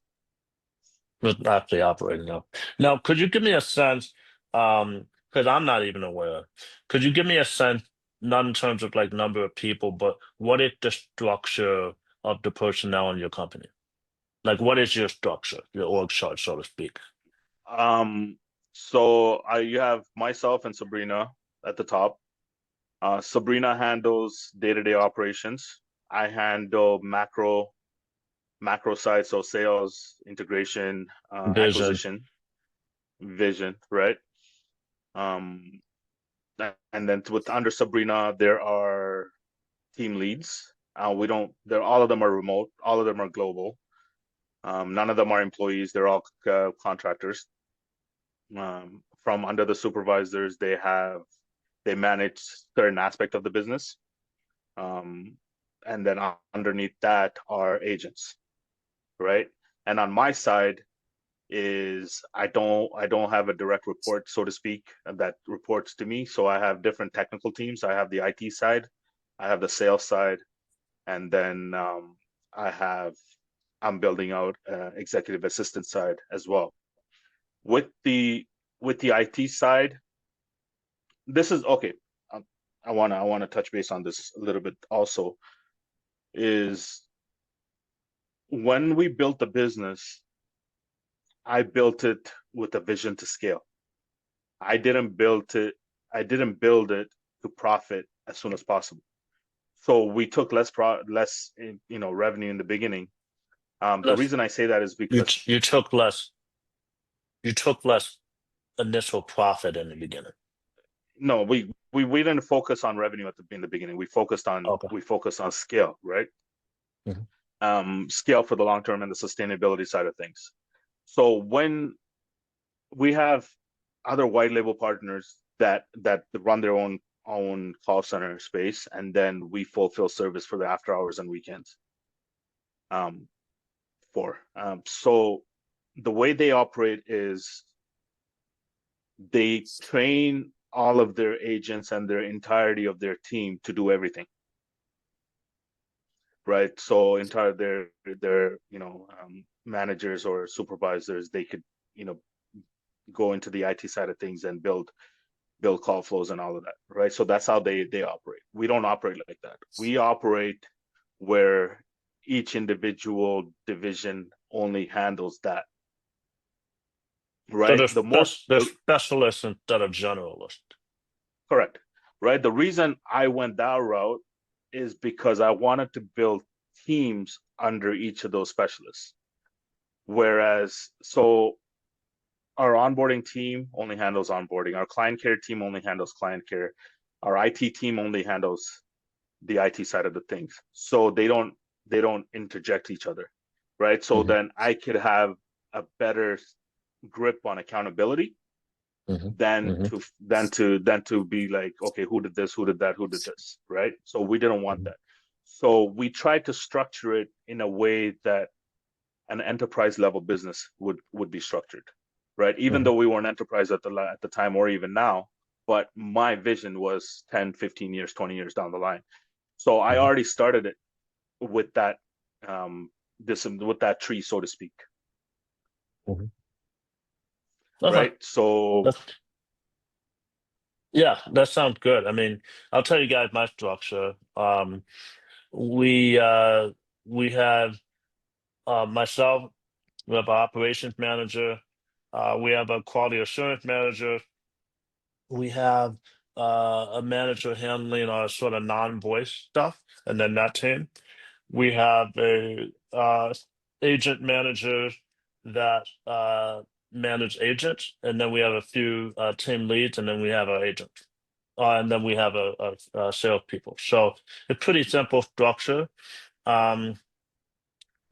It's actually operating now. Now, could you give me a sense, because I'm not even aware, could you give me a sense, not in terms of like number of people, but what is the structure of the personnel in your company? Like, what is your structure, your org chart, so to speak? Um, so you have myself and Sabrina at the top. Sabrina handles day-to-day operations. I handle macro side, so sales, integration, Vision, acquisition, vision, right? Um, and then with under Sabrina, there are team leads. We don't. They're all of them are remote. All of them are global. None of them are employees. They're all contractors. From under the supervisors, they manage certain aspect of the business. Um, and then underneath that are agents, right? And on my side is I don't have a direct report, so to speak, that reports to me. So I have different technical teams. I have the IT side, I have the sales side, and then I have I'm building out executive assistant side as well. With the IT side, this is okay. Um, I wanna touch base on this a little bit also. Is when we built the business, I built it with a vision to scale. I didn't build it. I didn't build it to profit as soon as possible. So we took less revenue in the beginning. The Less reason I say that is you because you took less initial profit in the beginning. no, we didn't focus on revenue in the beginning. Okay. We focused on scale, right? Mhm. Scale for the long term and the sustainability side of things. So when we have other white label partners that run their own call center space, and then we fulfill service for the after hours and weekends. Um, so the way they operate is they train all of their agents and their entirety of their team to do everything, right? So entire their managers or supervisors, they could you know go into the IT side of things and build call flows and all of that, right? So that's how they operate. We don't operate like that. We operate where each individual division only handles that, So right? they're specialists instead of generalists. Correct, right? The reason I went that route is because I wanted to build teams under each of those specialists. Whereas, so our onboarding team only handles onboarding, our client care team only handles client care, our IT team only handles the IT side of the things. So they don't interject each other, right? So Hmm. then I could have a better grip on accountability Hmm. than Hmm. to be like, okay, who did this, who did that, who did this, right? So we didn't want Hmm. that. So we tried to structure it in a way that an enterprise level business would be structured, right? Even Hmm. though we weren't enterprise at the time or even now, but my vision was 10, 15 years, 20 years down the line. So I Hmm. already started it with that with that tree, so to speak, Hmm. Okay. right? So That's, yeah, that sounds good. I mean, I'll tell you guys my structure. We uh we have myself, we have an operations manager, we have a quality assurance manager, we have a manager handling our sort of non-voice stuff, and then that team. We have a agent manager that manage agents, and then we have a few team leads, and then we have our agent, and then we have a salespeople. So it's pretty simple structure. Um,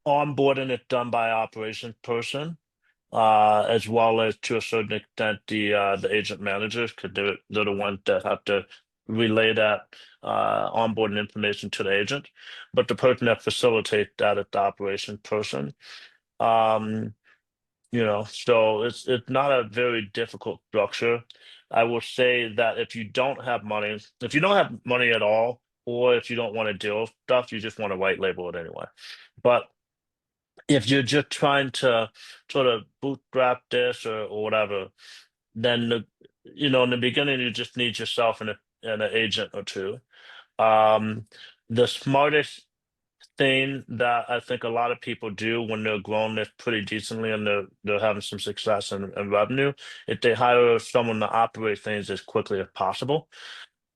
Onboarding is done by operations person, as well as to a certain extent the agent managers, because they're the ones that have to relay that onboarding information to the agent. But the person that facilitates that is the operations person. Um, so it's not a very difficult structure. I will say that if you don't have money at all, or if you don't want to deal with stuff, you just want to white label it anyway. But if you're just trying to sort of bootstrap this or whatever, then in the beginning you just need yourself and an agent or two. Um, the smartest thing that I think a lot of people do when they're growing this pretty decently and they're having some success and revenue, if they hire someone to operate things as quickly as possible.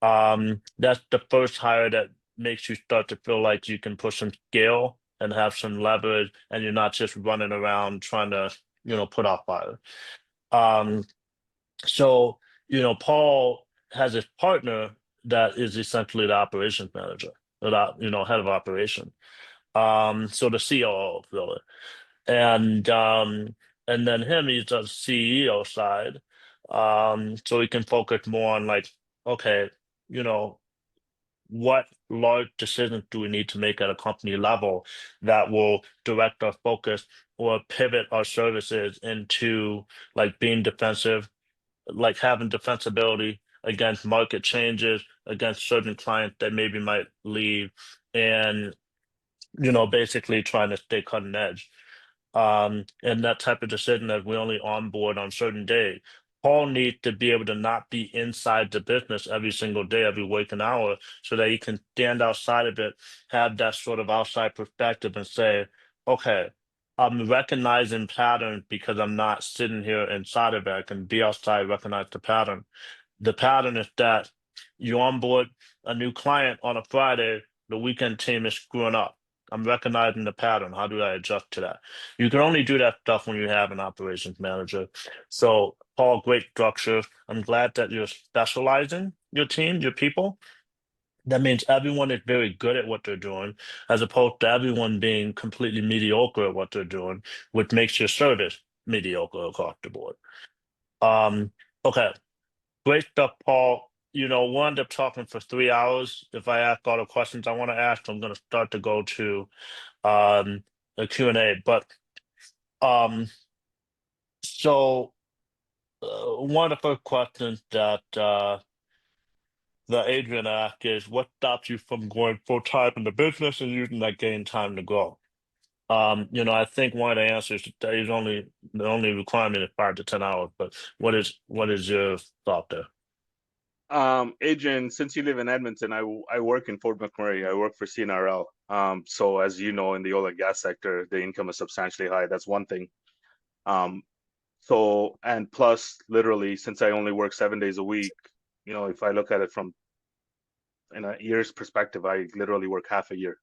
That's the first hire that makes you start to feel like you can push some scale and have some leverage, and you're not just running around trying to, put out fire. Um, so, Paul has his partner that is essentially the operations manager, or that, head of operation. So the COO, really. And then he's the CEO side. So he can focus more on like, okay, you know, what large decisions do we need to make at a company level that will direct our focus or pivot our services into like being defensive, like having defensibility against market changes, against certain clients that maybe might leave, and basically trying to stay cutting edge. And that type of decision that we only onboard on certain days. Paul needs to be able to not be inside the business every single day, every waking hour, so that he can stand outside of it, have that sort of outside perspective and say, okay, I'm recognizing patterns because I'm not sitting here inside of it. I can be outside, recognize the pattern. The pattern is that you onboard a new client on a Friday, the weekend team is screwing up. I'm recognizing the pattern. How do I adjust to that? You can only do that stuff when you have an operations manager. So, Paul, great structure. I'm glad that you're specializing your team, your people. That means everyone is very good at what they're doing, as opposed to everyone being completely mediocre at what they're doing, which makes your service mediocre across the board. Um, okay, great stuff, Paul. We'll end up talking for 3 hours. If I ask all the questions I want to ask, I'm going to start to go to um, the Q&A. But um, so one of the first questions that Adrian asked is, what stops you from going full time in the business and using that gain time to grow? I think one of the answers is only the only requirement is 5 to 10 hours. But what is your thought there? Adrian, since you live in Edmonton, I work in Fort McMurray. I work for CNRL. So as you know, in the oil and gas sector, the income is substantially high. That's one thing. Um, so and plus, literally, since I only work 7 days a week, if I look at it from in a year's perspective, I literally work half a year.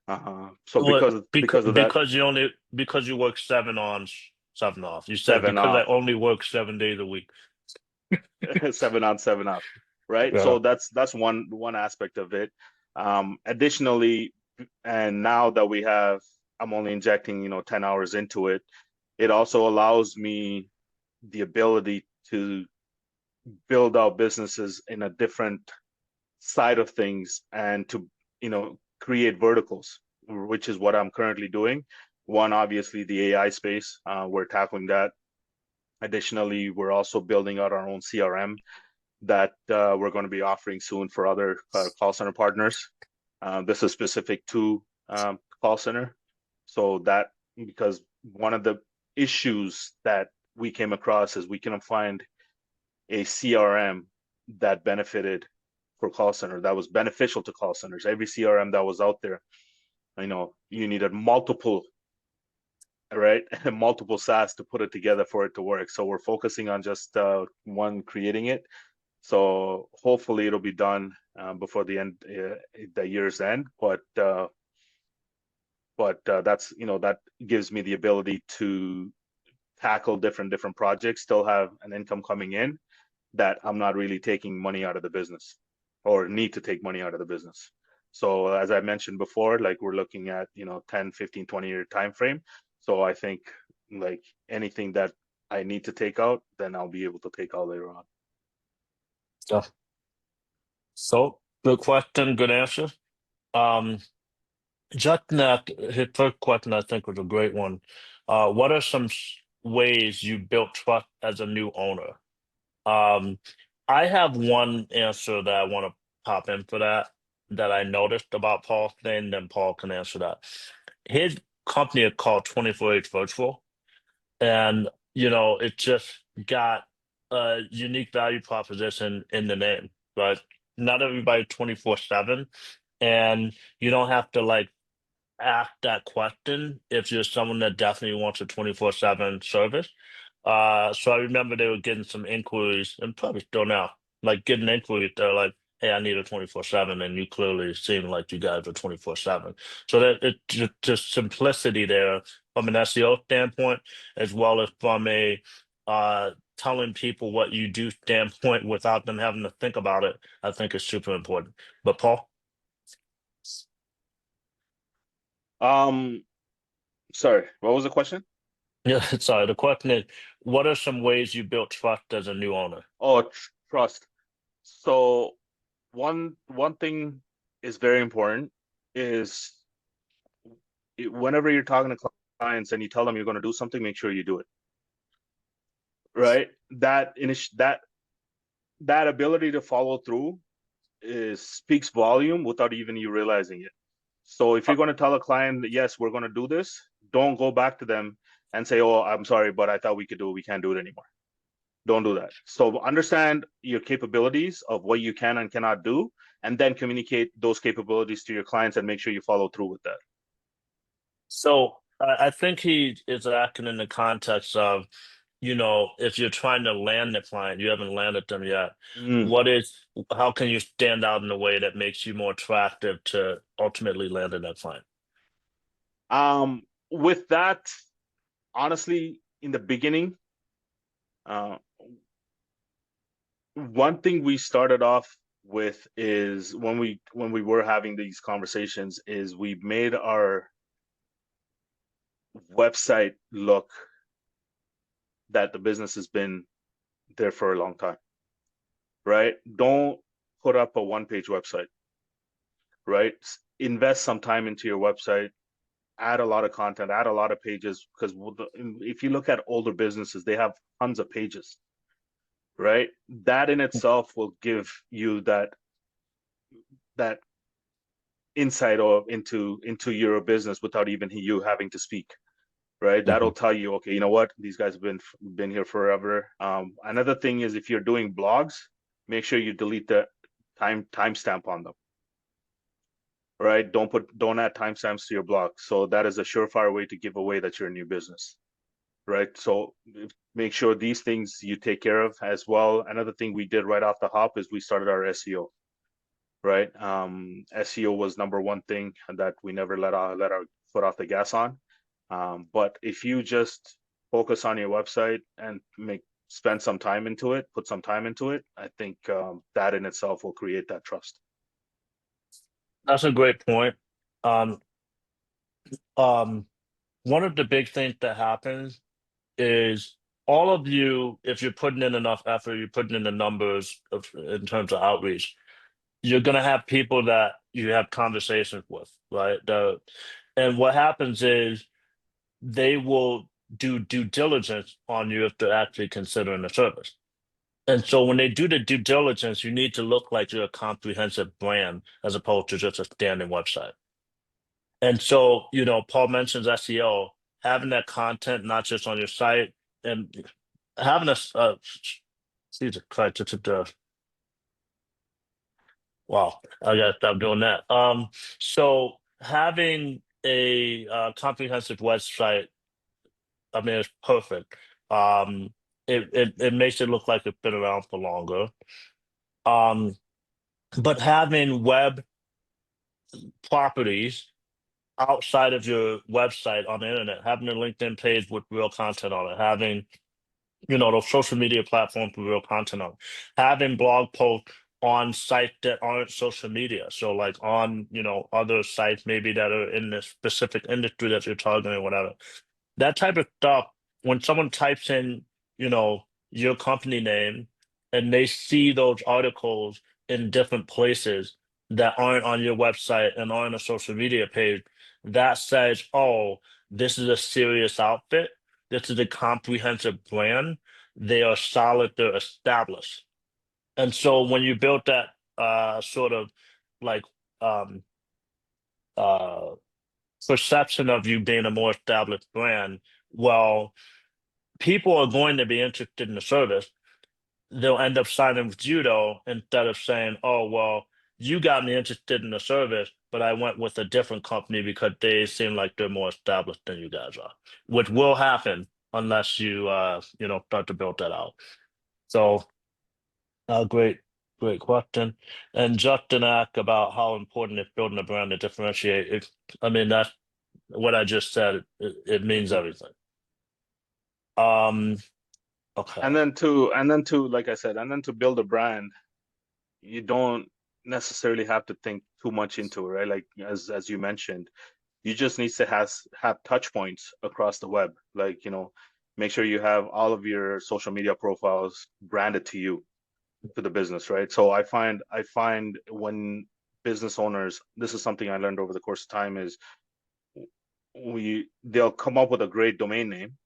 So What because of that, because you work 7 on, 7 off. You said 7 because I off, only work 7 days a week. 7 on, 7 off, right? Yeah. So that's one aspect of it. Additionally, and now that I'm only injecting 10 hours into it. It also allows me the ability to build out businesses in a different side of things and to create verticals, which is what I'm currently doing. One, obviously, the AI space. We're tackling that. Additionally, we're also building out our own CRM that we're going to be offering soon for other call center partners. This is specific to call center. So that, because one of the issues that we came across is we couldn't find a CRM that benefited for call center, that was beneficial to call centers. Every CRM that was out there, you needed multiple, right? Multiple SaaS to put it together for it to work. So we're focusing on just one, creating it. So hopefully it'll be done before the year's end. But that's that gives me the ability to tackle different projects, still have an income coming in that I'm not really taking money out of the business or need to take money out of the business. So as I mentioned before, like we're looking at 10, 15, 20-year time frame. So I think like anything that I need to take out, then I'll be able to take out later on. Yeah. So good question, good answer. Um, Just that his first question, I think, was a great one. What are some ways you built trust as a new owner? Um, I have one answer that I want to pop in for that I noticed about Paul's thing, then Paul can answer that. His company is called 24H Virtual, and it just got a unique value proposition in the name, right? Not everybody 24/7, and you don't have to like ask that question if you're someone that definitely wants a 24/7 service. So I remember they were getting some inquiries, and probably still now, like getting inquiries. They're like, "Hey, I need a 24/7," and you clearly seem like you guys are 24/7. So that it just simplicity there from an SEO standpoint, as well as from a telling people what you do standpoint without them having to think about it. I think is super important. But Paul. Um, Sorry, what was the question? Yeah, sorry. The question is, what are some ways you built trust as a new owner? Oh, trust. So one thing is very important is whenever you're talking to clients and you tell them you're going to do something, make sure you do it. Right? That that ability to follow through is speaks volume without even you realizing it. So if you're going to tell a client that yes, we're going to do this, don't go back to them and say, "Oh, I'm sorry, but I thought we could do it. We can't do it anymore." Don't do that. So understand your capabilities of what you can and cannot do, and then communicate those capabilities to your clients and make sure you follow through with that. So I think he is acting in the context of, if you're trying to land the client, you haven't landed them yet. Mm. What is, how can you stand out in a way that makes you more attractive to ultimately landing that client? With that, honestly, in the beginning, uh, one thing we started off with is when we were having these conversations is we made our website look that the business has been there for a long time, right? Don't put up a one-page website, right? Invest some time into your website, add a lot of content, add a lot of pages, because if you look at older businesses, they have tons of pages, right? That in itself will give you that insight or into your business without even you having to speak, right? That'll Mhm. tell you, okay, you know what, these guys have been here forever. Another thing is if you're doing blogs, make sure you delete the timestamp on them, right? Don't add timestamps to your blog. So that is a surefire way to give away that you're a new business, right? So make sure these things you take care of as well. Another thing we did right off the hop is we started our SEO, right? SEO was number one thing that we never let our foot off the gas on. But if you just focus on your website and spend some time into it, put some time into it, I think that in itself will create that trust. That's a great point. Um, um, One of the big things that happens is all of you, if you're putting in enough effort, you're putting in the numbers in terms of outreach, you're gonna have people that you have conversations with, right? And what happens is they will do due diligence on you if they're actually considering the service. And so when they do the due diligence, you need to look like you're a comprehensive brand as opposed to just a standing website. And so, Paul mentions SEO, having that content not just on your site and having Jesus Christ, wow, I gotta stop doing that. So having a comprehensive website, I mean, it's perfect. Um, it makes it look like it's been around for longer. Um, but having web properties outside of your website on the internet, having a LinkedIn page with real content on it, having those social media platforms with real content on, having blog posts on sites that aren't social media. So like on, other sites maybe that are in the specific industry that you're targeting or whatever. That type of stuff, when someone types in, your company name and they see those articles in different places that aren't on your website and aren't a social media page, that says, oh, this is a serious outfit. This is a comprehensive brand. They are solid, they're established. And so when you build that sort of like um, uh, perception of you being a more established brand, well, people are going to be interested in the service. They'll end up signing with you though, instead of saying, oh, well, you got me interested in the service, but I went with a different company because they seem like they're more established than you guys are, which will happen unless you, start to build that out. So, great, great question. And Justin asked about how important is building a brand to differentiate. I mean, that's what I just said. It means Mhm. everything. Um, okay. And then to like I said, and then to build a brand, you don't necessarily have to think too much into it, right? Like as you mentioned, you just need to have touch points across the web. Like, make sure you have all of your social media profiles branded to you, to the business, right? So I find when business owners, this is something I learned over the course of time, is they'll come up with a great domain name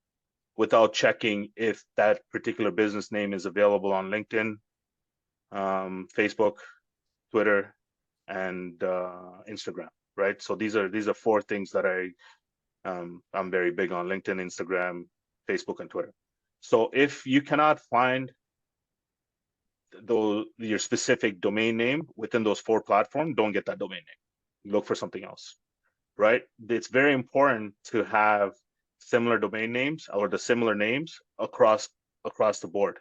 without checking if that particular business name is available on LinkedIn, Facebook, Twitter, and Instagram, right? So these are four things that I'm very big on: LinkedIn, Instagram, Facebook, and Twitter. So if you cannot find your specific domain name within those four platforms, don't get that domain name. Look for something else, right? It's very important to have similar domain names or the similar names across the board,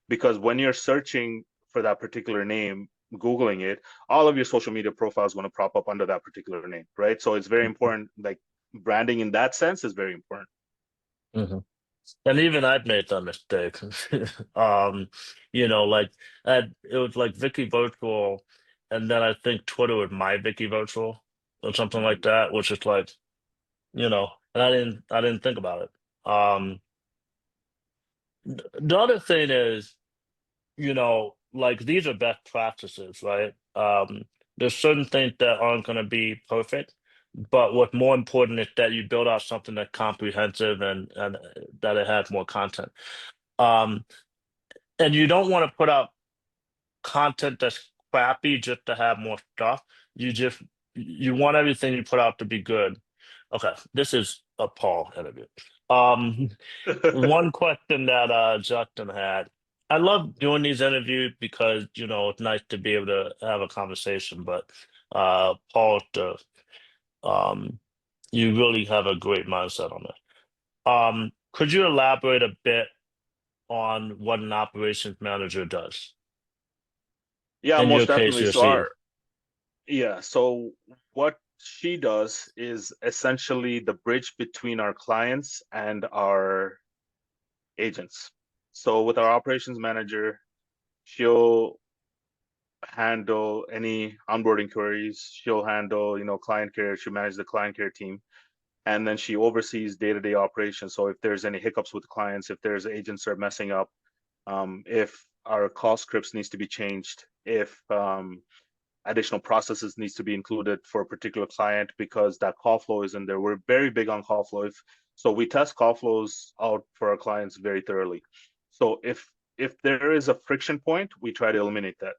because when you're searching for that particular name, Googling it, all of your social media profiles going to prop up under that particular name, right? So it's very important. Like branding in that sense is very important. Hmm. And even I've made that mistake. Um, like it was like Vicky Virtual, and then I think Twitter was my Vicky Virtual or something like Mhm. that, which is like, and I didn't think about it. The other thing is, like these are best practices, right? There's certain things that aren't going to be perfect, but what's more important is that you build out something that's comprehensive and that it has more content. Um, and you don't want to put out content that's crappy just to have more stuff. You want everything you put out to be good. Okay, this is a Paul interview. Um, one question that Justin had. I love doing these interviews because, it's nice to be able to have a conversation, but Paul, um, you really have a great mindset on it. Could you elaborate a bit on what an operations manager does? Yeah, In your most case, definitely. you're seeing. So what she does is essentially the bridge between our clients and our agents. So with our operations manager, she'll handle any onboarding queries. She'll handle, client care. She'll manage the client care team. And then she oversees day-to-day operations. So if there's any hiccups with clients, if there's agents are messing up, if our call scripts needs to be changed, if additional processes needs to be included for a particular client because that call flow is in there. We're very big on call flow. So we test call flows out for our clients very thoroughly. So if there is a friction point, we try to eliminate that.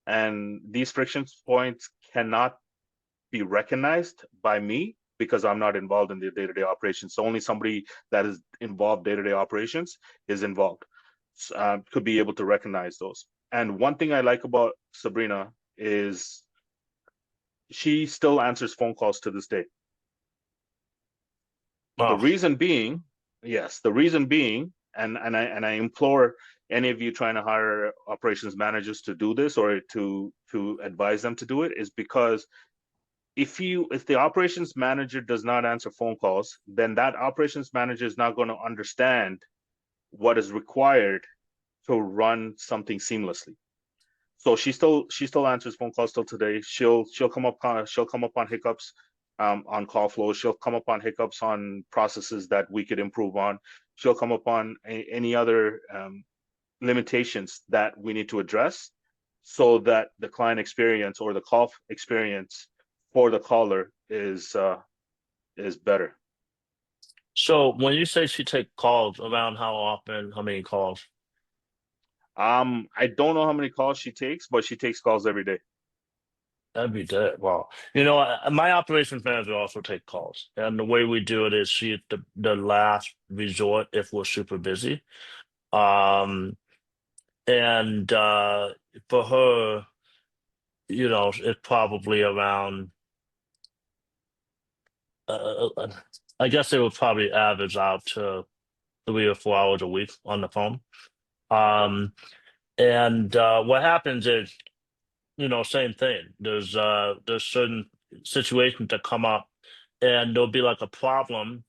And these friction points cannot be recognized by me because I'm not involved in the day-to-day operations. So only somebody that is involved day-to-day operations is involved, could be able to recognize those. And one thing I like about Sabrina is she still answers phone calls to this day. The Oh, reason being, yes, the reason being, and I implore any of you trying to hire operations managers to do this or to advise them to do it, is because if the operations manager does not answer phone calls, then that operations manager is not going to understand what is required to run something seamlessly. So she still answers phone calls till today. She'll come up on hiccups on call flow. She'll come up on hiccups on processes that we could improve on. She'll come up on any other limitations that we need to address so that the client experience or the call experience for the caller is better. so when you say she take calls, around how often, how many calls? I don't know how many calls she takes, but she takes calls every day. Every day. Wow. My operations manager also take calls. And the way we do it is she the last resort if we're super busy. Um, and for her, it's probably around, I guess it would probably average out to 3 or 4 hours a week on the phone. Okay. Um, and what happens is, same thing. There's certain situations that come up and there'll be like a problem.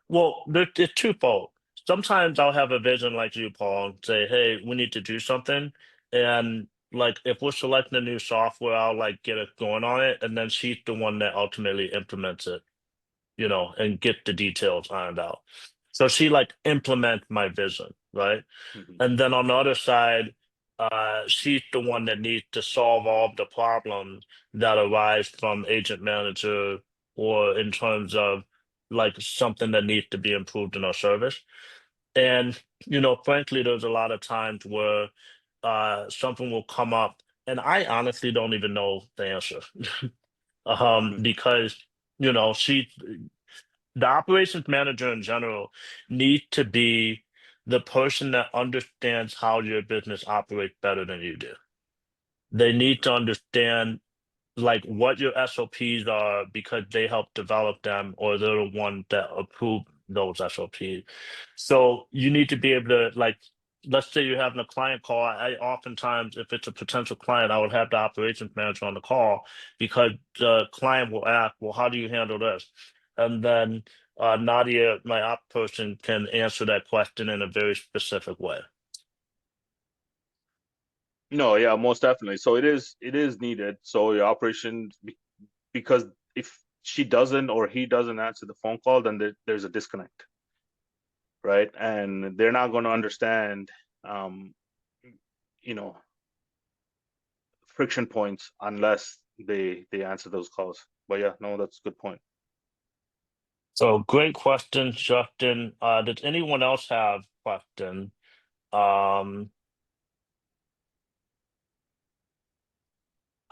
Well, it's twofold. Sometimes I'll have a vision like you, Paul, and say, hey, we need to do something. And like if we're selecting a new software, I'll like get it going on it, and then she's the one that ultimately implements it, and get the details ironed out. So she like implements my vision, right? Mhm. And then on the other side, she's the one that needs to solve all the problems that arise from agent manager or in terms of like something that needs to be improved in our service. And, frankly, there's a lot of times where something will come up, and I honestly don't even know the answer. Mhm. Because the operations manager in general need to be the person that understands how your business operates better than you do. They need to understand like what your SOPs are because they help develop them or they're the one that approve those SOPs. So you need to be able to like, let's say you're having a client call. I oftentimes, if it's a potential client, I would have the operations manager on the call because the client will ask, well, how do you handle this? And then Nadia, my op person, can answer that question in a very specific way. No, yeah, most definitely. So it is needed. So your operations, because if she doesn't or he doesn't answer the phone call, then there's a disconnect, right? And they're not going to understand, um, you know, friction points unless they answer those calls. But yeah, no, that's a good point. So great question, Justin. Does anyone else have question? Um,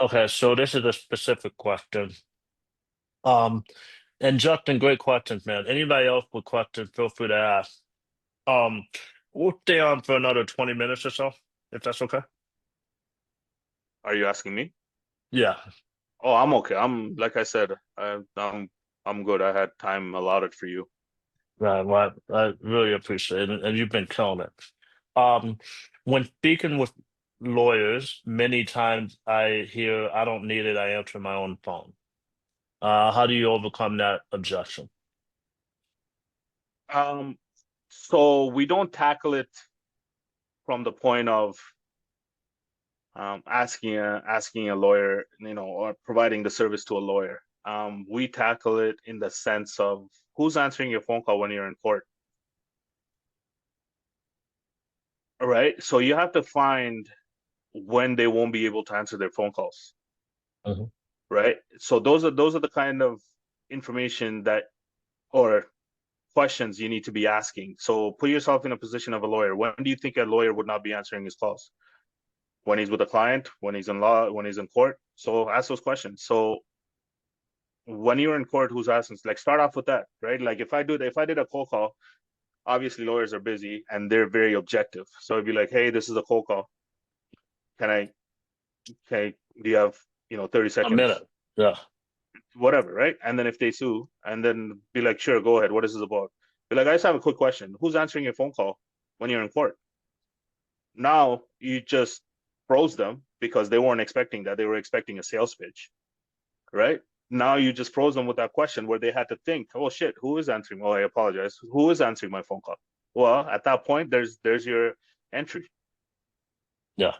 okay, so this is a specific question. Um, and Justin, great questions, man. Anybody else with questions, feel free to ask. Um, we'll stay on for another 20 minutes or so, if that's okay. Are you asking me? Yeah, Oh, I'm okay. I'm like I said, I'm good. I had time allotted for you. right, well, I really appreciate it, and you've been killing it. Um, when speaking with lawyers, many times I hear, I don't need it, I answer my own phone. How do you overcome that objection? Um, so we don't tackle it from the point of asking a lawyer, or providing the service to a lawyer. We tackle it in the sense of who's answering your phone call when you're in court. All right. So you have to find when they won't be able to answer their phone calls. Mhm. Right. So those are the kind of information that or questions you need to be asking. So put yourself in a position of a lawyer. When do you think a lawyer would not be answering his calls? When he's with a client, when he's in law, when he's in court. So ask those questions. So when you're in court, who's asking? Like start off with that, right? Like if I did a cold call, obviously lawyers are busy and they're very objective. So it'd be like, hey, this is a cold call. Can I? Okay, do you have 30 A seconds? minute. Yeah. Whatever, right? And then if they sue, and then be like, sure, go ahead. What is this about? Be like, I just have a quick question. Who's answering your phone call when you're in court? Now you just froze them because they weren't expecting that. They were expecting a sales pitch, right? Now you just froze them with that question where they had to think, oh shit, who is answering? Oh, I apologize. Who is answering my phone call? Well, at that point, there's your entry. Yeah.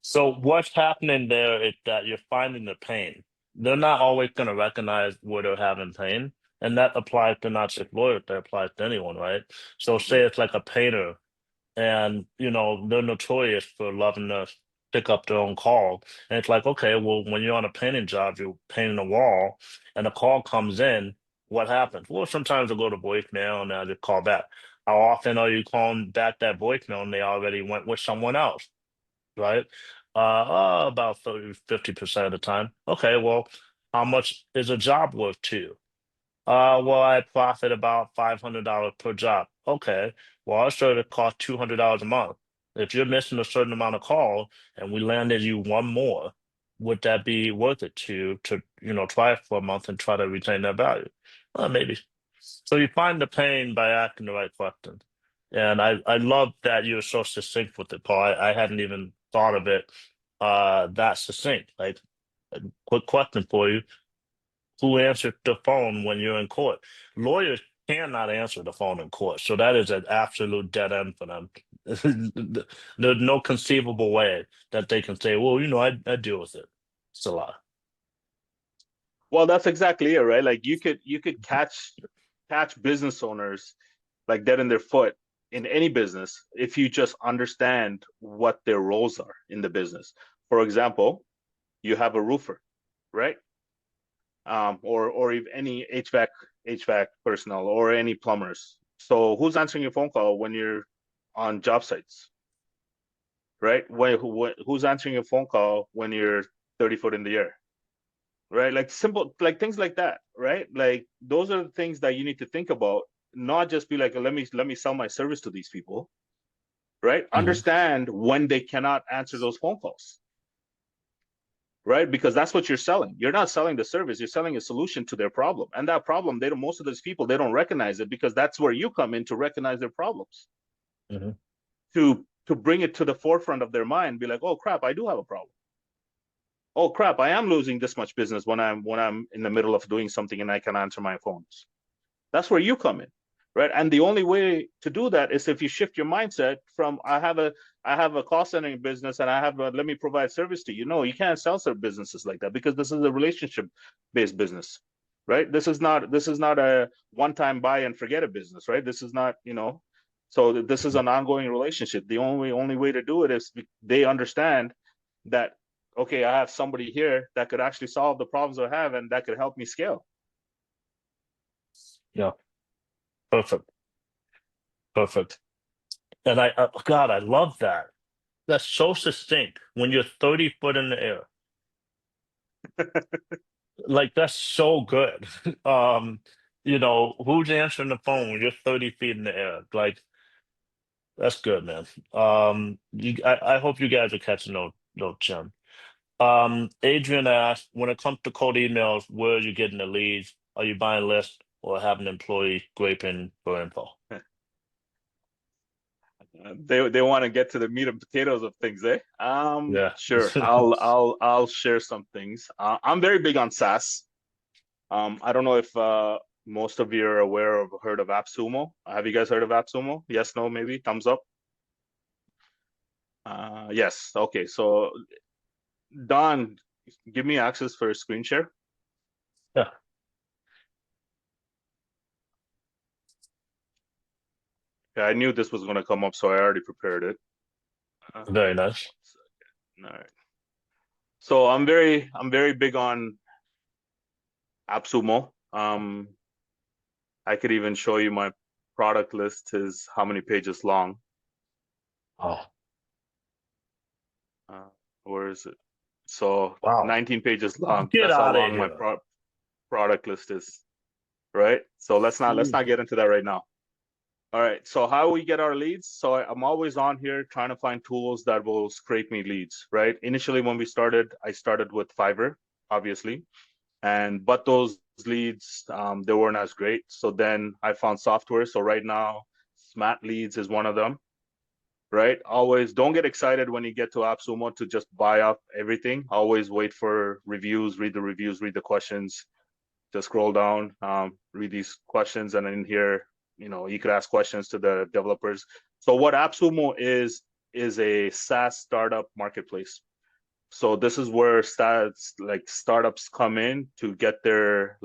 So what's happening there is that you're finding the pain. They're not always going to recognize where they're having pain. And that applies to not just lawyers, that applies to anyone, right? So Mhm. say it's like a painter and, they're notorious for loving to pick up their own call. And it's like, okay, well, when you're on a painting job, you're painting a wall and a call comes in, what happens? Well, sometimes they'll go to voicemail and they'll just call back. How often are you calling back that voicemail and they already went with someone else? Right? About 30, 50% of the time. Okay, well, how much is a job worth to you? Well, I profit about $500 per job. Okay, well, our service costs $200 a month. If you're missing a certain amount of calls and we landed you one more, would that be worth it to try it for a month and try to retain that value? Maybe. So you find the pain by asking the right questions. And I love that you're so succinct with it, Paul. I hadn't even thought of it that succinct. Like, a quick question for you. Who answered the phone when you're in court? Lawyers cannot answer the phone in court. So that is an absolute dead end for them. There's no conceivable way that they can say, well, I deal with it. It's a lie. Well, that's exactly it, right? Like you could catch business owners like dead in their foot in any business if you just understand what their roles are in the business. For example, you have a roofer, right? Or if any HVAC personnel or any plumbers. So who's answering your phone call when you're on job sites? right? Who's answering a phone call when you're 30 foot in the air, right? Like simple, like things like that, right? Like those are the things that you need to think about, not just be like, let me sell my service to these people, right? Hmm. Understand when they cannot answer those phone calls, right? Because that's what you're selling. You're not selling the service, you're selling a solution to their problem. And that problem, they don't, most of those people, they don't recognize it, because that's where you come in to recognize their problems, Hmm. to bring it to the forefront of their mind, be like, oh crap, I do have a problem. Oh crap, I am losing this much business when I'm in the middle of doing something and I can answer my phones. That's where you come in, right? And the only way to do that is if you shift your mindset from I have a call center business and let me provide service to you. No, you can't sell service businesses like that, because this is a relationship based business, right? This is not a one time buy and forget a business, right? This is not, so this is an ongoing relationship. The only way to do it is they understand that, okay, I have somebody here that could actually solve the problems I have and that could help me scale. Yeah, perfect, perfect. And God, I love that. That's so succinct. When you're 30 foot in the air, like that's so good. Who's answering the phone when you're 30 feet in the air? Like that's good, man. I hope you guys are catching those gems. Adrian asked, when it comes to cold emails, where are you getting the leads? Are you buying lists or having an employee scraping for info? They want to get to the meat and potatoes of things, eh? Yeah. Sure. I'll share some things. I'm very big on SaaS. I don't know if most of you are aware of heard of AppSumo. Have you guys heard of AppSumo? Yes, no, maybe thumbs up. Yes. Okay. So Don, give me access for a screen share. Yeah. Okay, I knew this was going to come up, so I already prepared it. Very nice. 1 second. All right. So I'm very big on AppSumo. I could even show you my product list is how many pages long. Oh, Uh, where is it? So wow. 19 pages long. Get That's how out of long my here. product list is, right? So let's not Jeez. get into that right now. All right. So how we get our leads? So I'm always on here trying to find tools that will scrape me leads, right? Initially, when we started, I started with Fiverr, obviously, but those leads they weren't as great. So then I found software. So right now, Smart Leads is one of them, right? Always don't get excited when you get to AppSumo to just buy up everything. Always wait for reviews, read the reviews, read the questions, just scroll down, read these questions, and in here, you could ask questions to the developers. So what AppSumo is a SaaS startup marketplace. So this is where startups come in to get their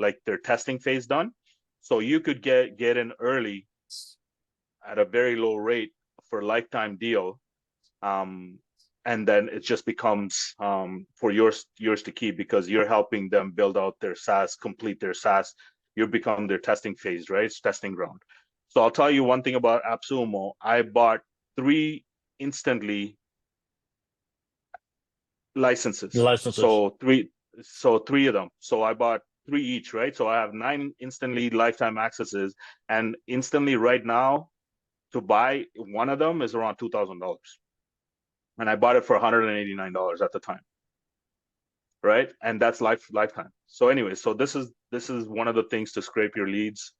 testing phase done. So you could get in early at a very low rate for a lifetime deal, um, and then it just becomes for yours to keep, because you're helping them build out their SaaS, complete their SaaS. You become their testing phase, right? It's testing ground. So I'll tell you one thing about AppSumo. I bought 3 instantly licenses. Licenses. So three of them. So I bought 3 each, right? So I have 9 instantly lifetime accesses, and instantly right now to buy one of them is around $2,000, and I bought it for $189 at the time, right? And that's lifetime. So anyway, so this is one of the things to scrape your leads.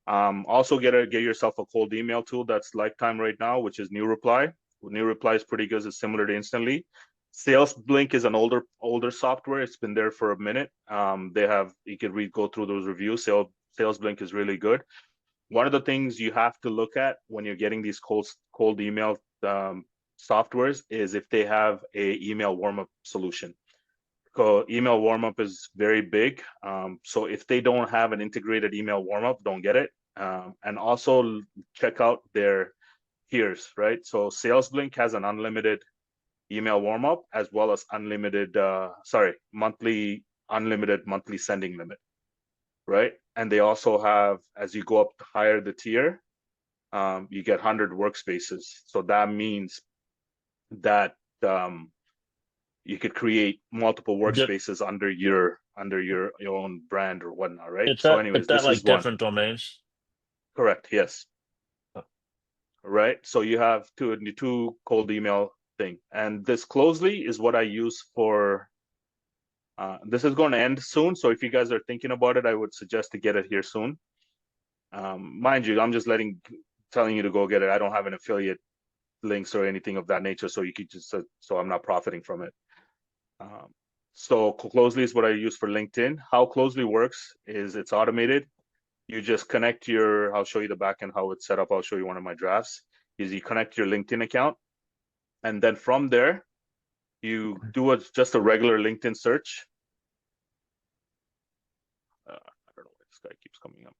Also get yourself a cold email tool that's lifetime right now, which is New Reply. New Reply is pretty good. It's similar to Instantly. Sales Blink is an older software. It's been there for a minute. You could go through those reviews. Sales Blink is really good. One of the things you have to look at when you're getting these cold email softwares is if they have a email warm-up solution. Email warm-up is very big. So if they don't have an integrated email warm-up, don't get it. And also check out their tiers, right? So SalesBlink has an unlimited email warm-up, as well as unlimited monthly sending limit, right? And they also have, as you go up higher the tier, you get 100 workspaces. So that means that you could create multiple Di- workspaces under your own brand or whatnot, right? Is So, that anyways, this is like one. different domains? Correct. Yes. Right. So you have two cold email thing, and this closely is what I use for. This is going to end soon, so if you guys are thinking about it, I would suggest to get it here soon. Mind you, I'm just telling you to go get it. I don't have an affiliate links or anything of that nature, so you could just so I'm not profiting from it. Um, so closely is what I use for LinkedIn. How closely works is it's automated. You just connect your. I'll show you the back end how it's set up. I'll show you one of my drafts. Is you connect your LinkedIn account, and then from there you do just a regular LinkedIn search. I don't know why this guy keeps coming up.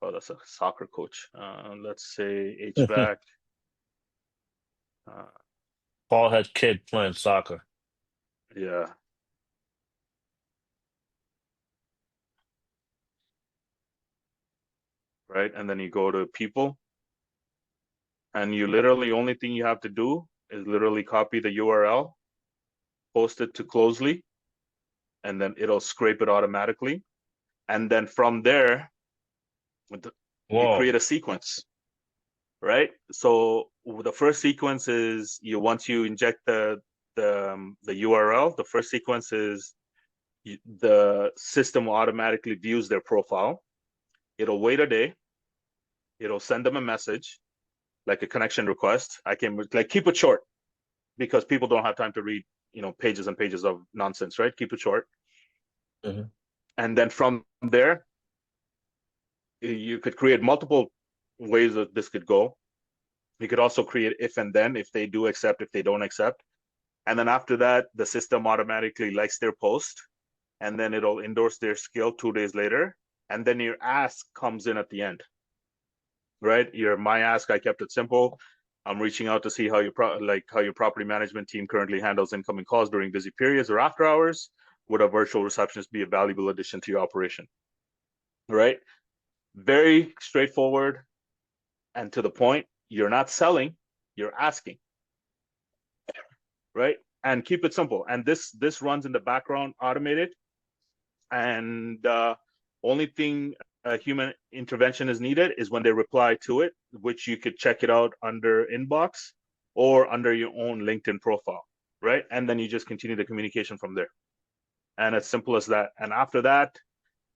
Oh, that's a soccer coach. Let's say HVAC. Uh, Paul had kid playing soccer. yeah, right. And then you go to people, and you literally only thing you have to do is literally copy the URL, post it to closely, and then it'll scrape it automatically. And then from there, you Whoa. create a sequence, right? So the first sequence is you once you inject the URL, the first sequence is the system automatically views their profile. It'll wait a day. It'll send them a message, like a connection request. I can like keep it short because people don't have time to read, pages and pages of nonsense, right? Keep it short. Mhm. And then from there, you could create multiple ways that this could go. You could also create if and then, if they do accept, if they don't accept. And then after that, the system automatically likes their post, and then it'll endorse their skill 2 days later. And then your ask comes in at the end, right? My ask, I kept it simple. I'm reaching out to see how how your property management team currently handles incoming calls during busy periods or after hours. Would a virtual receptionist be a valuable addition to your operation? Right? Very straightforward and to the point. You're not selling, you're asking, right? And keep it simple. And this runs in the background, automated, and only thing human intervention is needed is when they reply to it, which you could check it out under inbox or under your own LinkedIn profile, right? And then you just continue the communication from there, and as simple as that. And after that,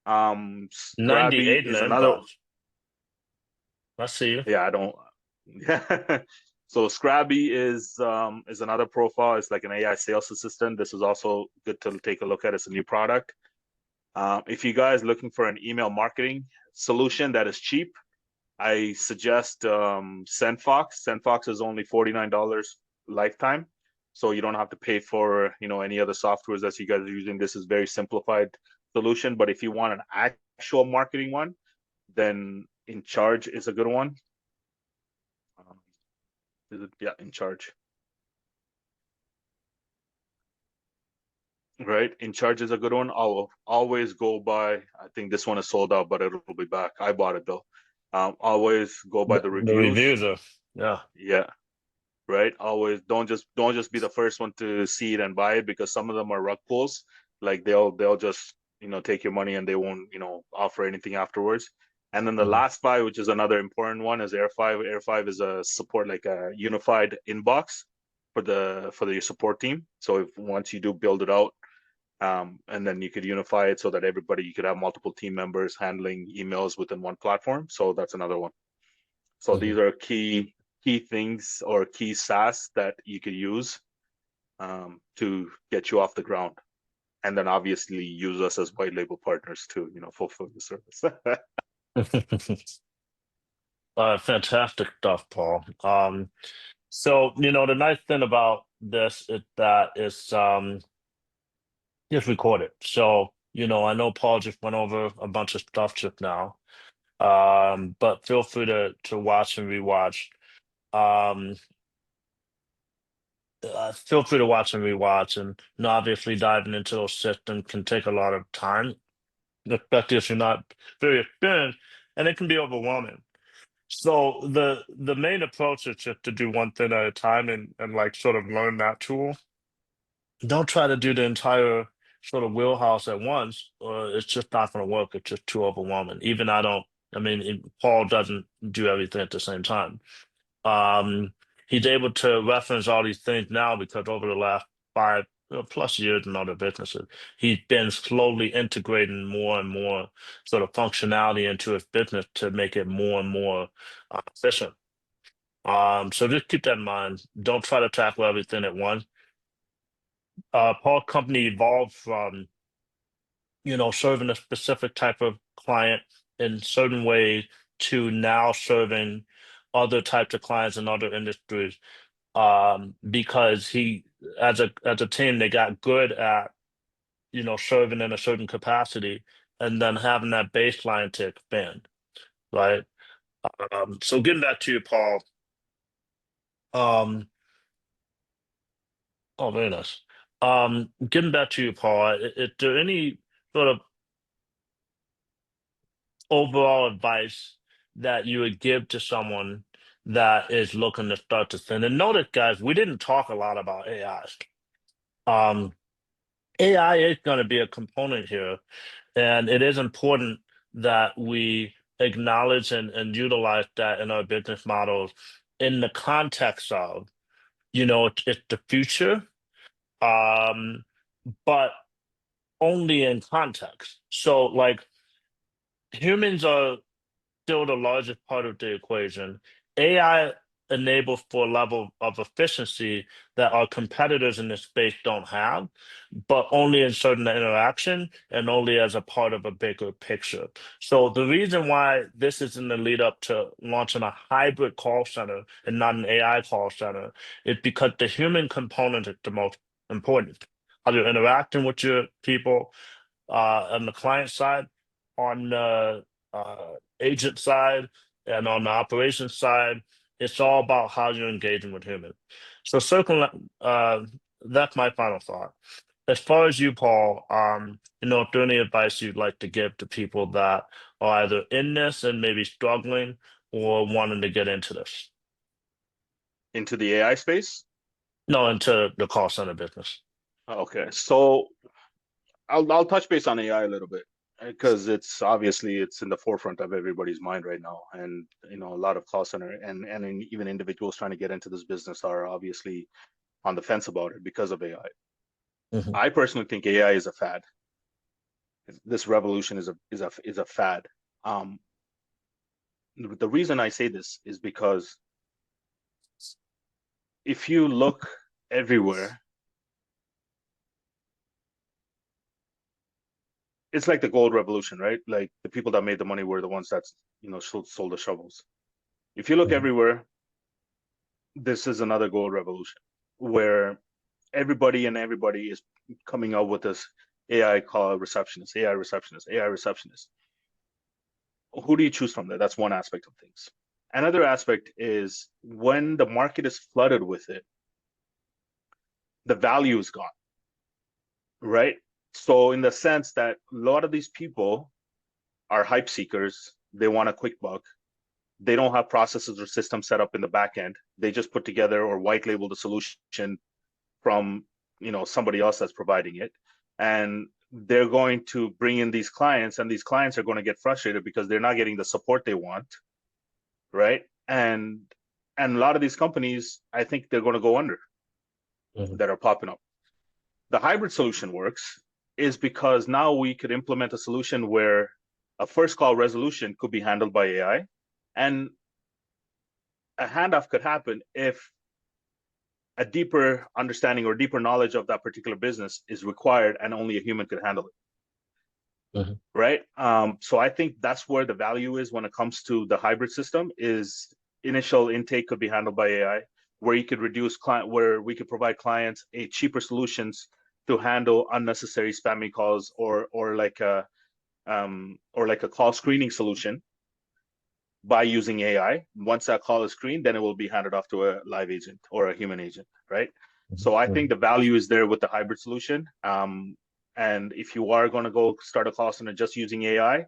Scrabby 98 in the is another. inbox. I see you. Yeah, I don't. Yeah. So Scrabby is another profile. It's like an AI sales assistant. This is also good to take a look at. It's a new product. If you guys looking for an email marketing solution that is cheap, I suggest SendFox. SendFox is only $49 lifetime, so you don't have to pay for any other softwares that you guys are using. This is very simplified solution. But if you want an actual marketing one, then In Charge is a good one. Yeah, In Charge. Right, In Charge is a good one. I'll always go by. I think this one is sold out, but it'll be back. I bought it though. Always go by the The reviews. reviews are, yeah. Yeah, right. Always don't just be the first one to see it and buy it, because some of them are rug pulls. Like they'll just take your money and they won't offer anything afterwards. And then the Mhm. last five, which is another important one, is Air5. Air5 is a support, like a unified inbox for your support team. So if once you do build it out, and then you could unify it so that you could have multiple team members handling emails within one platform. So that's another one. So Mhm. these are key things or key SaaS that you could use to get you off the ground. And then obviously use us as white label partners to fulfill the service. Fantastic stuff, Paul. So, the nice thing about this is that it's recorded. So, I know Paul just went over a bunch of stuff just now. But feel free to watch and rewatch. Um, Feel free to watch and rewatch, and obviously diving into those systems can take a lot of time, especially if you're not very experienced, and it can be overwhelming. So the main approach is just to do one thing at a time and like sort of learn that tool. Don't try to do the entire sort of wheelhouse at once, or it's just not going to work. It's just too overwhelming. Even I don't, I mean, Paul doesn't do everything at the same time. Um, he's able to reference all these things now because over the last 5+ years in other businesses, he's been slowly integrating more and more sort of functionality into his business to make it more and more efficient. So just keep that in mind. Don't try to tackle everything at once. Paul's company evolved from, serving a specific type of client in certain ways to now serving other types of clients in other industries. Because as a team, they got good at, serving in a certain capacity and then having that baseline to expand, right? So getting back to you, Paul. Um, oh, very nice. Getting back to you, Paul, is there any sort of overall advice that you would give to someone that is looking to start to think? And notice, guys, we didn't talk a lot about AI. Um, AI is going to be a component here, and it is important that we acknowledge and utilize that in our business models in the context of, it's the future, um, but only in context. So, like, humans are still the largest part of the equation. AI enables for a level of efficiency that our competitors in this space don't have, but only in certain interaction and only as a part of a bigger picture. So the reason why this is in the lead up to launching a hybrid call center and not an AI call center is because the human component is the most important. How you're interacting with your people, on the client side, on the agent side, and on the operations side. It's all about how you're engaging with humans. So, that's my final thought. As far as you, Paul, if there any advice you'd like to give to people that are either in this and maybe struggling or wanting to get into this, Into the AI space. no, into the call center business. Okay, so I'll touch base on AI a little bit because it's obviously it's in the forefront of everybody's mind right now, and a lot of call center and even individuals trying to get into this business are obviously on the fence about it because of AI. Mhm. I personally think AI is a fad. This revolution is a fad. Um, the reason I say this is because if you look everywhere, it's like the gold revolution, right? Like the people that made the money were the ones that sold the shovels. If you look Mhm. everywhere, this is another gold revolution where everybody is coming up with this AI call receptionist, AI receptionist, AI receptionist. Who do you choose from there? That's one aspect of things. Another aspect is when the market is flooded with it, the value is gone, right? So in the sense that a lot of these people are hype seekers, they want a quick buck. They don't have processes or systems set up in the back end. They just put together or white label the solution from somebody else that's providing it, and they're going to bring in these clients, and these clients are going to get frustrated because they're not getting the support they want, right? And a lot of these companies, I think they're going to go under Mhm. that are popping up. The hybrid solution works is because now we could implement a solution where a first call resolution could be handled by AI, and a handoff could happen if a deeper understanding or deeper knowledge of that particular business is required and only a human could handle it, Mhm. right? So I think that's where the value is when it comes to the hybrid system is initial intake could be handled by AI, where you could reduce where we could provide clients a cheaper solutions to handle unnecessary spamming calls or like a call screening solution by using AI. Once that call is screened, then it will be handed off to a live agent or a human agent, right? So I think Mhm. the value is there with the hybrid solution. And if you are going to go start a call center just using AI,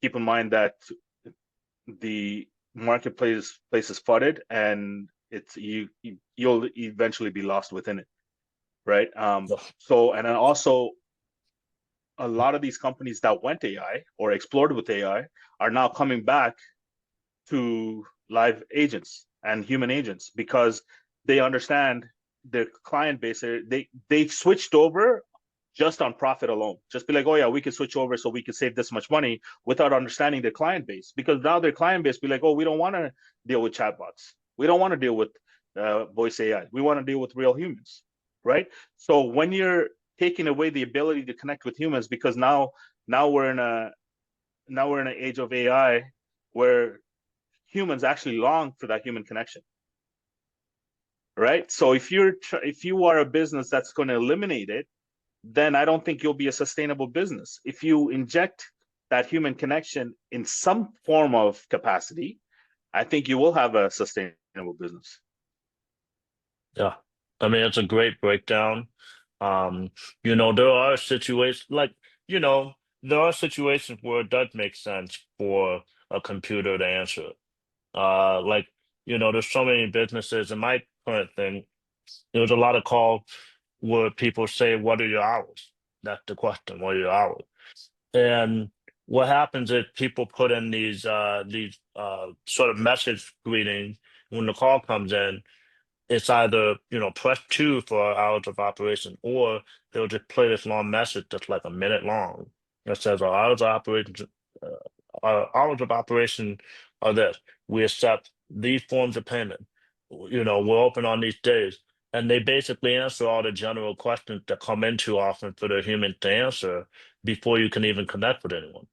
keep in mind that the marketplace is flooded, and you'll eventually be lost within it, right? So and then also a lot of these companies that went AI or explored with AI are now coming back to live agents and human agents because they understand their client base. They've switched over just on profit alone. Just be like, oh yeah, we can switch over so we can save this much money without understanding their client base. Because now their client base be like, oh, we don't want to deal with chatbots. We don't want to deal with voice AI. We want to deal with real humans, right? So when you're taking away the ability to connect with humans, because now we're in a now we're in an age of AI where humans actually long for that human connection, right? So if you are a business that's going to eliminate it, then I don't think you'll be a sustainable business. If you inject that human connection in some form of capacity, I think you will have a sustainable business. Yeah. I mean, it's a great breakdown. Um, there are situations like, you know, there are situations where it does make sense for a computer to answer it. Like, there's so many businesses in my current thing, there's a lot of call where people say, "What are your hours?" That's the question. What are your hours? And what happens is people put in these sort of message greetings when the call comes in. It's either, press 2 for hours of operation, or they'll just play this long message that's like a minute long that says uh, our hours of operation are this. We accept these forms of payment. We're open on these days. And they basically answer all the general questions that come in too often for the human to answer before you can even connect with anyone.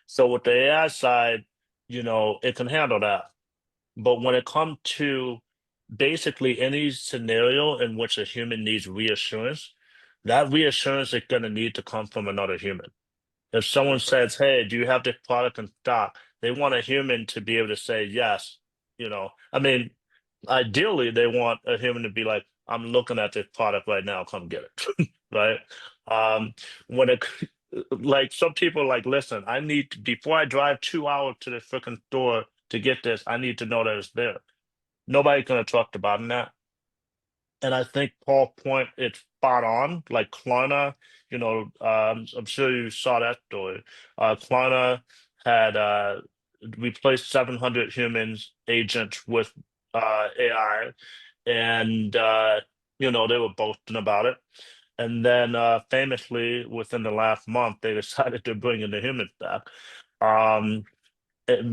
So with the AI side, it can handle that. But when it comes to basically any scenario in which a human needs reassurance, that reassurance is going to need to come from another human. If someone That's right. says, "Hey, do you have this product in stock?" They want a human to be able to say yes. I mean, ideally, they want a human to be like, "I'm looking at this product right now. Come get it." Right? Um, when it like some people are like, "Listen, I need to, before I drive 2 hours to the freaking store to get this, I need to know that it's there." Nobody's gonna talk about that. And I think Paul Point it's spot on. Like Klarna, I'm sure you saw that story. Klarna had replaced 700 humans agents with AI, and they were boasting about it. And then famously, within the last month, they decided to bring in the humans back, um,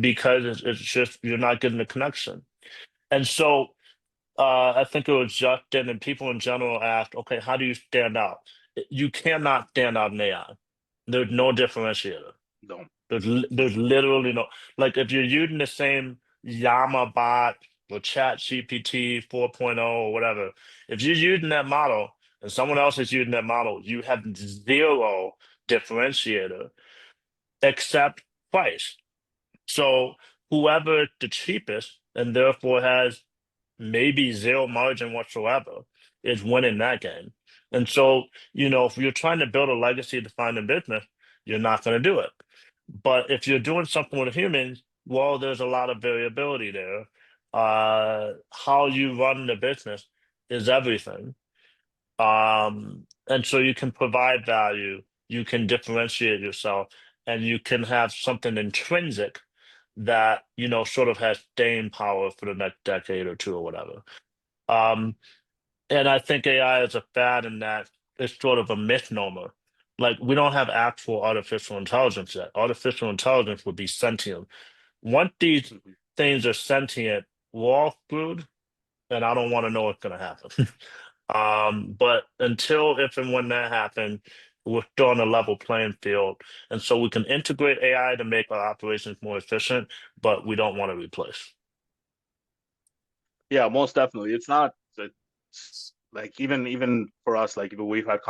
because it's just you're not getting the connection. And so I think it was Justin and people in general asked, okay, how do you stand out? You cannot stand out in AI. There's no differentiator. Don't. There's literally no, like if you're using the same Llama bot or Chat GPT 4.0 or whatever, if you're using that model and someone else is using that model, you have zero differentiator except price. So whoever is the cheapest and therefore has maybe zero margin whatsoever is winning that game. And so, if you're trying to build a legacy to find a business, you're not going to do it. But if you're doing something with humans, well, there's a lot of variability there. How you run the business is everything. And so you can provide value, you can differentiate yourself, and you can have something intrinsic that, sort of has staying power for the next decade or two or whatever. Um, and I think AI is a fad in that it's sort of a misnomer. Like we don't have actual artificial intelligence yet. Artificial intelligence would be sentient. Once these Mhm. things are sentient, we're all screwed, and I don't want to know what's going to happen. But until if and when that happens, we're still on a level playing field. And so we can integrate AI to make our operations more efficient, but we don't want to replace. Yeah, most definitely. It's like even for us, like we've had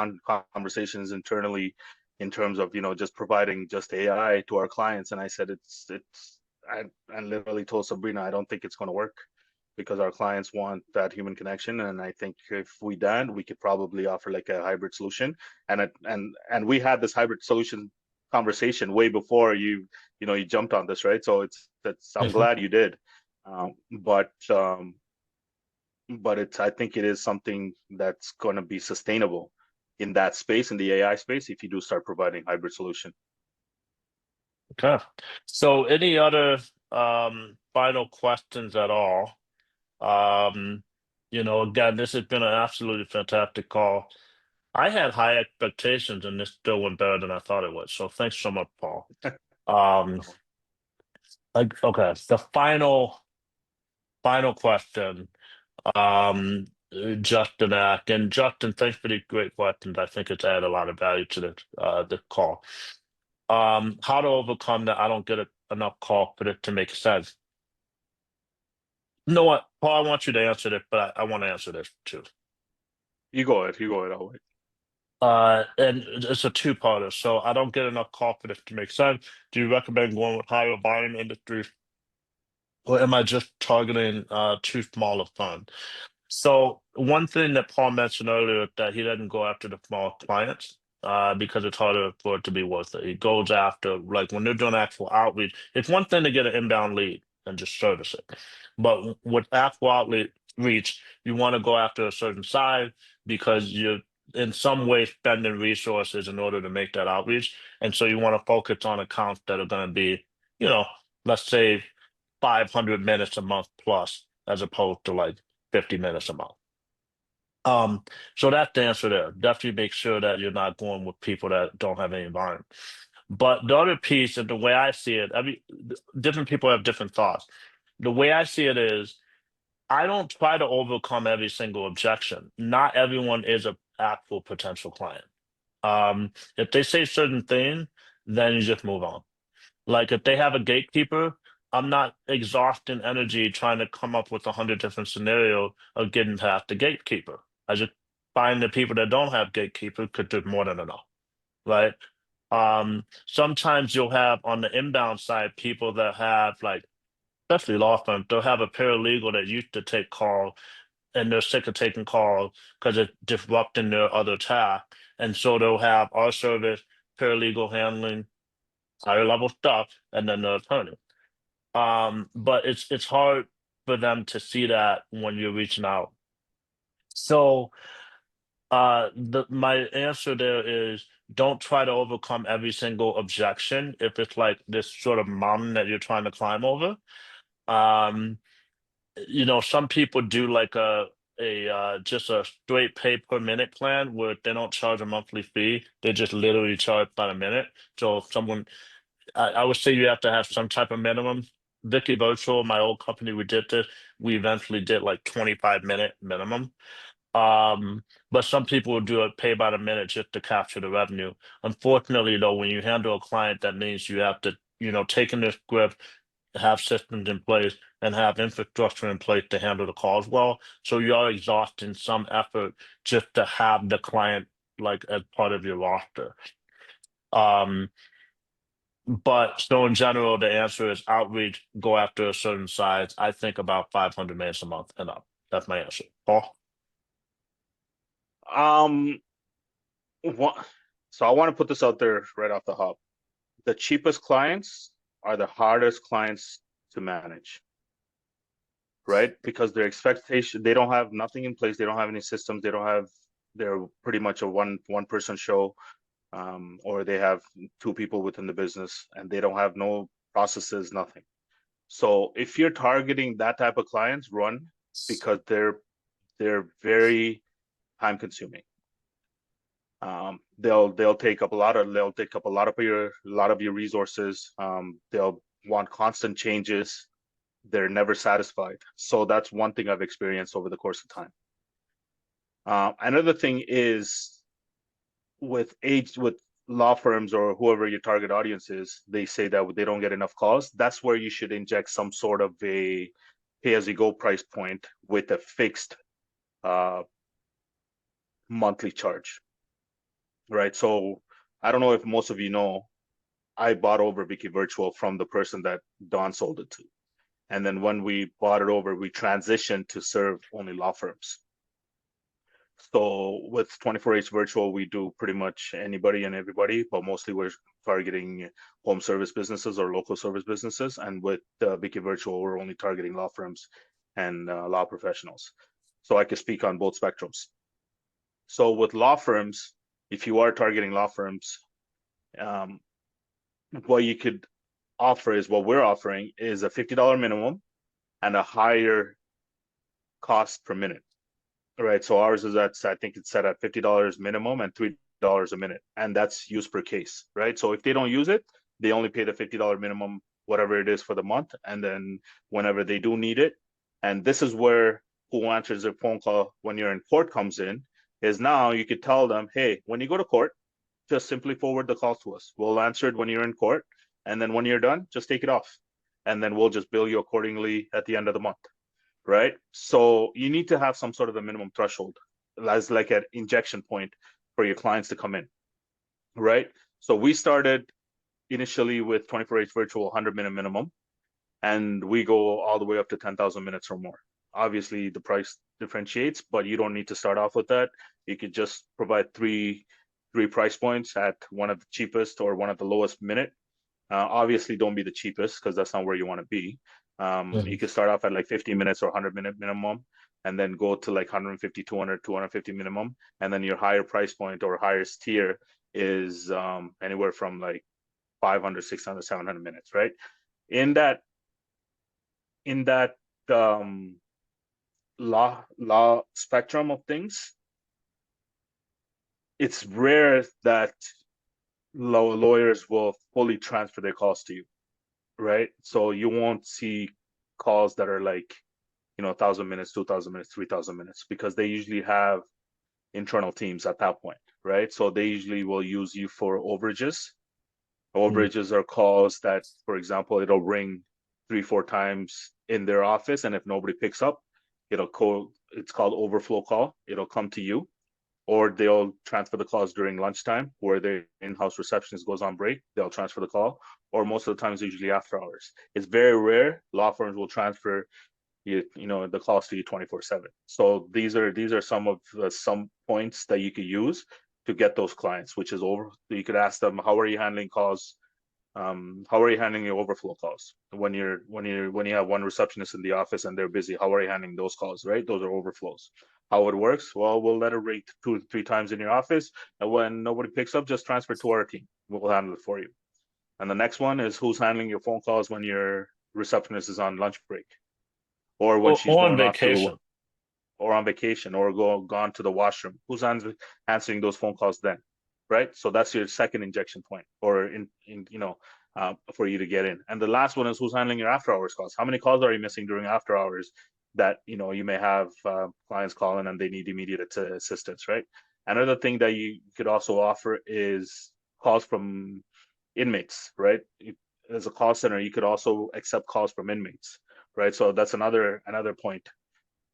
conversations internally in terms of just providing just AI to our clients, and I said I literally told Sabrina I don't think it's going to work because our clients want that human connection, and I think if we done, we could probably offer like a hybrid solution, and we had this hybrid solution conversation way before you jumped on this, right? So it's that's I'm Mhm. glad you did. But it's, I think it is something that's going to be sustainable in that space, in the AI space, if you do start providing hybrid solution. Okay. So any other final questions at all? Um, again, this has been an absolutely fantastic call. I had high expectations and this still went better than I thought it would. So thanks so much, Paul. Um, No. okay, the final question. Um, Justin asked, and Justin, thanks for the great questions. I think it's added a lot of value to the call. How to overcome that? I don't get enough call for it to make sense. You know what, Paul? I want you to answer this, but I want to answer this too. You go ahead. You go ahead. I'll wait. And it's a two-parter. So I don't get enough call for this to make sense. Do you recommend going with higher volume industries, or am I just targeting too small of fund? So one thing that Paul mentioned earlier that he doesn't go after the small clients because it's harder for it to be worth it. He goes after like when they're doing actual outreach. It's one thing to get an inbound lead and just service it, but with actual outreach, you want to go after a certain size because you're in some way spending resources in order to make that outreach, and so you want to focus on accounts that are going to be, you know, let's say 500 minutes a month plus, as opposed to like 50 minutes a month. Um, so that's the answer there. Definitely make sure that you're not going with people that don't have any environment. But the other piece, and the way I see it, I mean, different people have different thoughts. The way I see it is, I don't try to overcome every single objection. Not everyone is a actual potential client. If they say certain things, then you just move on. Like if they have a gatekeeper, I'm not exhausting energy trying to come up with 100 different scenarios of getting past the gatekeeper. I just find the people that don't have gatekeeper could do more than enough, right? Sometimes you'll have on the inbound side people that have like, especially law firms, they'll have a paralegal that used to take calls and they're sick of taking calls because it's disrupting their other task. And so they'll have our service, paralegal handling, higher level stuff, and then the attorney. But it's hard for them to see that when you're reaching out. So the my answer there is don't try to overcome every single objection if it's like this sort of mountain that you're trying to climb over. Um, some people do like a just a straight pay per minute plan where they don't charge a monthly fee. They just literally charge by the minute. So if someone I would say you have to have some type of minimum. Vicky Virtual, my old company, we did this. We eventually did like 25-minute minimum. Um, but some people will do it pay by the minute just to capture the revenue. Unfortunately, though, when you handle a client, that means you have to, take in this script, have systems in place, and have infrastructure in place to handle the calls well. So you are exhausting some effort just to have the client like as part of your roster. Um, but so in general, the answer is outreach, go after a certain size. I think about 500 minutes a month and up. That's my answer. Paul? Um, what, so I want to put this out there right off the hop. The cheapest clients are the hardest clients to manage, right? Because their expectation, they don't have nothing in place. They don't have any systems. They're pretty much a one person show, or they have two people within the business and they don't have no processes, nothing. So if you're targeting that type of clients, run, because they're very time consuming. They'll take up a lot of your resources. They'll want constant changes. They're never satisfied. So that's one thing I've experienced over the course of time. Another thing is with law firms or whoever your target audience is, they say that they don't get enough calls. That's where you should inject some sort of a pay-as-you-go price point with a fixed uh, monthly charge, right? So I don't know if most of you know, I bought over Vicky Virtual from the person that Don sold it to. And then when we bought it over, we transitioned to serve only law firms. So with 24H virtual, we do pretty much anybody and everybody, but mostly we're targeting home service businesses or local service businesses. And with Vicky Virtual, we're only targeting law firms and law professionals. So I can speak on both spectrums. So with law firms, if you are targeting law firms, um, what you could offer is what we're offering is a $50 minimum and a higher cost per minute. Right. So ours is I think it's set at $50 minimum and $3 a minute. And that's use per case. Right. So if they don't use it, they only pay the $50 minimum, whatever it is for the month. And then whenever they do need it, and this is where who answers their phone call when you're in court comes in, is now you could tell them, hey, when you go to court, just simply forward the call to us. We'll answer it when you're in court. And then when you're done, just take it off. And then we'll just bill you accordingly at the end of the month. Right. So you need to have some sort of a minimum threshold as like an injection point for your clients to come in. Right. So we started initially with 24H virtual 100-minute minimum, and we go all the way up to 10,000 minutes or more. Obviously, the price differentiates, but you don't need to start off with that. You could just provide three price points at one of the cheapest or one of the lowest minute. Obviously, don't be the cheapest because that's not where you want to be. You Mhm. could start off at like 50 minutes or 100-minute minimum, and then go to like 150, 200, 250 minimum. And then your higher price point or highest tier is anywhere from like 500, 600, 700 minutes, right? In that, in that um, law spectrum of things, it's rare that lawyers will fully transfer their calls to you, right? So you won't see calls that are like 1,000 minutes, 2,000 minutes, 3,000 minutes, because they usually have internal teams at that point, right? So they usually will use you for overages. Mhm. Overages are calls that, for example, it'll ring 3, 4 times in their office, and if nobody picks up, it's called overflow call. It'll come to you, or they'll transfer the calls during lunchtime where the in-house receptionist goes on break. They'll transfer the call, or most of the times usually after hours. It's very rare law firms will transfer the calls to you 24/7. So these are some of some points that you could use to get those clients, which is over. You could ask them, how are you handling calls? How are you handling your overflow calls when you have one receptionist in the office and they're busy? How are you handling those calls? Right, those are overflows. How it works? Well, we'll let it rate 2 3 times in your office, and when nobody picks up, just transfer to our team. We'll handle it for you. And the next one is who's handling your phone calls when your receptionist is on lunch break, or when she's Or on going off to vacation. or on vacation or gone to the washroom. Who's answering those phone calls then? Right. So that's your second injection point, or for you to get in. And the last one is who's handling your after hours calls. How many calls are you missing during after hours that you may have clients calling and they need immediate assistance, right? Another thing that you could also offer is calls from inmates, right? As a call center, you could also accept calls from inmates, right? So that's another point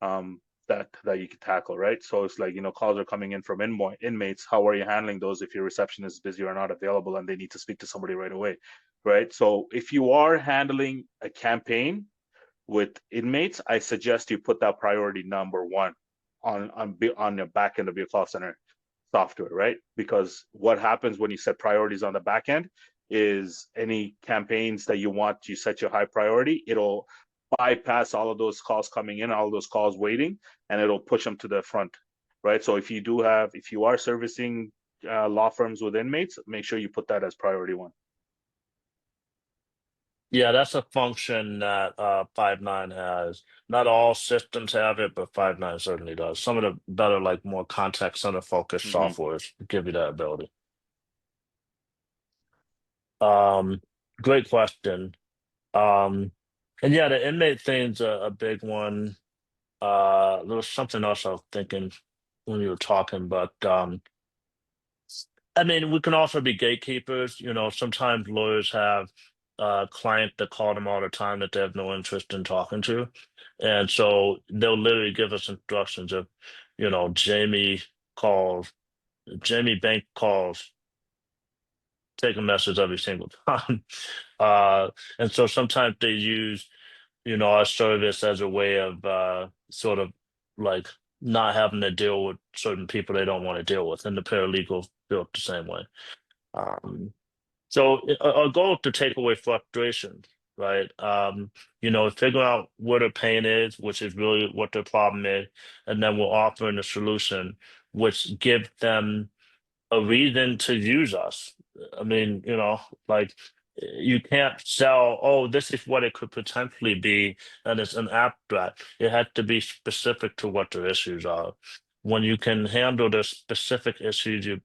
um, that you could tackle, right? So it's like, calls are coming in from inmates. How are you handling those if your receptionist is busy or not available and they need to speak to somebody right away, right? So if you are handling a campaign with inmates, I suggest you put that priority number one on the back end of your call center software, right? Because what happens when you set priorities on the back end is any campaigns that you want to set your high priority, it'll bypass all of those calls coming in, all those calls waiting, and it'll push them to the front, right? So if you are servicing law firms with inmates, make sure you put that as priority one. Yeah, that's a function that Five9 has. Not all systems have it, but Five9 certainly does. Some of the better, like more contact center focused Mm-hmm. softwares give you that ability. Um, Great question. Um, and yeah, the inmate thing's a big one. There was something else I was thinking when you were talking, but I mean, we can also be gatekeepers. Sometimes lawyers have a client that call them all the time that they have no interest in talking to. And so they'll literally give us instructions of, Jamie calls, Jamie Bank calls, take a message every single time. And so sometimes they use, our service as a way of sort of like not having to deal with certain people they don't want to deal with, and the paralegal feel the same way. Um, so our goal is to take away frustration, right? Figure out what their pain is, which is really what their problem is, and then we're offering a solution which give them a reason to use us. I mean, like you can't sell, oh, this is what it could potentially be, and it's an abstract. It had to be specific to what the issues are. When you can handle the specific issues, you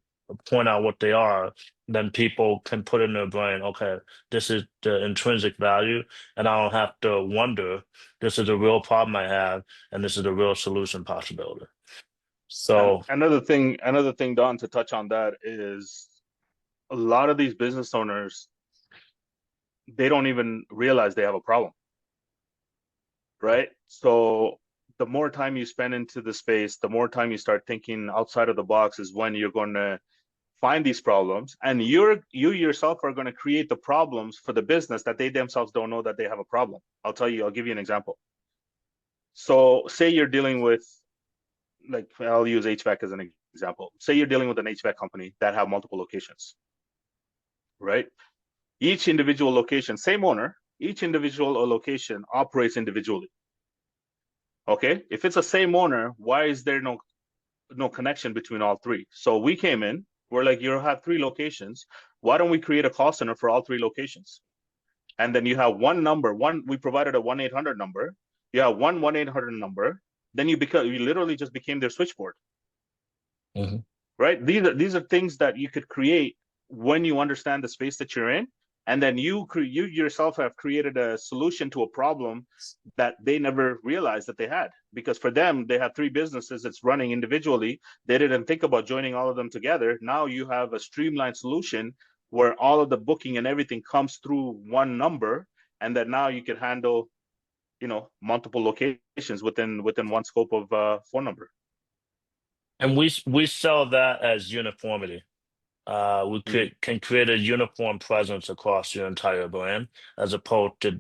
point out what they are, then people can put in their brain, okay, this is the intrinsic value, and I don't have to wonder, this is a real problem I have, and this is a real solution possibility. And So, another thing, Don, to touch on that is a lot of these business owners, they don't even realize they have a problem, right? So the more time you spend into the space, the more time you start thinking outside of the box is when you're going to find these problems, and you yourself are going to create the problems for the business that they themselves don't know that they have a problem. I'll give you an example. So say you're dealing with, like, I'll use HVAC as an example. Say you're dealing with an HVAC company that have multiple locations, right? Each individual location, same owner, each individual location operates individually. Okay, if it's the same owner, why is there no connection between all three? So we came in, we're like, you have three locations. Why don't we create a call center for all three locations? And then you have one number. We provided a 1-800 number. You have one 1-800 number. Then you literally just became their switchboard, mhm. right? These are things that you could create when you understand the space that you're in, and then you yourself have created a solution to a problem that they never realized that they had. Because for them, they have three businesses it's running individually. They didn't think about joining all of them together. Now you have a streamlined solution where all of the booking and everything comes through one number, and that now you can handle, multiple locations within one scope of phone number. And we sell that as uniformity. We Mm-hmm. can create a uniform presence across your entire brand, as opposed to,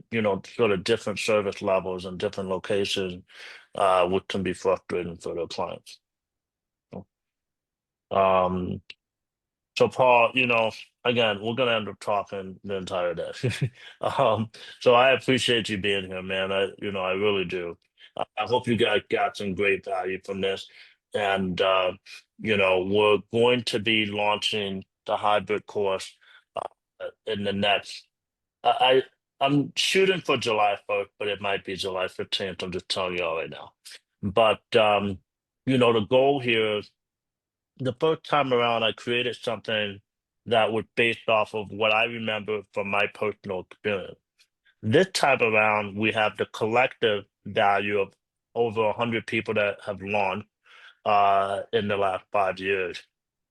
sort of different service levels and different locations, which can be frustrating for the clients. Um, so Paul, again, we're gonna end up talking the entire day. So I appreciate you being here, man. I really do. I hope you guys got some great value from this. And we're going to be launching the hybrid course in the next. I I'm shooting for July 1st, but it might be July 15th. I'm just telling you all right now. But the goal here, the first time around, I created something that was based off of what I remember from my personal experience. This time around, we have the collective value of over 100 people that have launched in the last 5 years.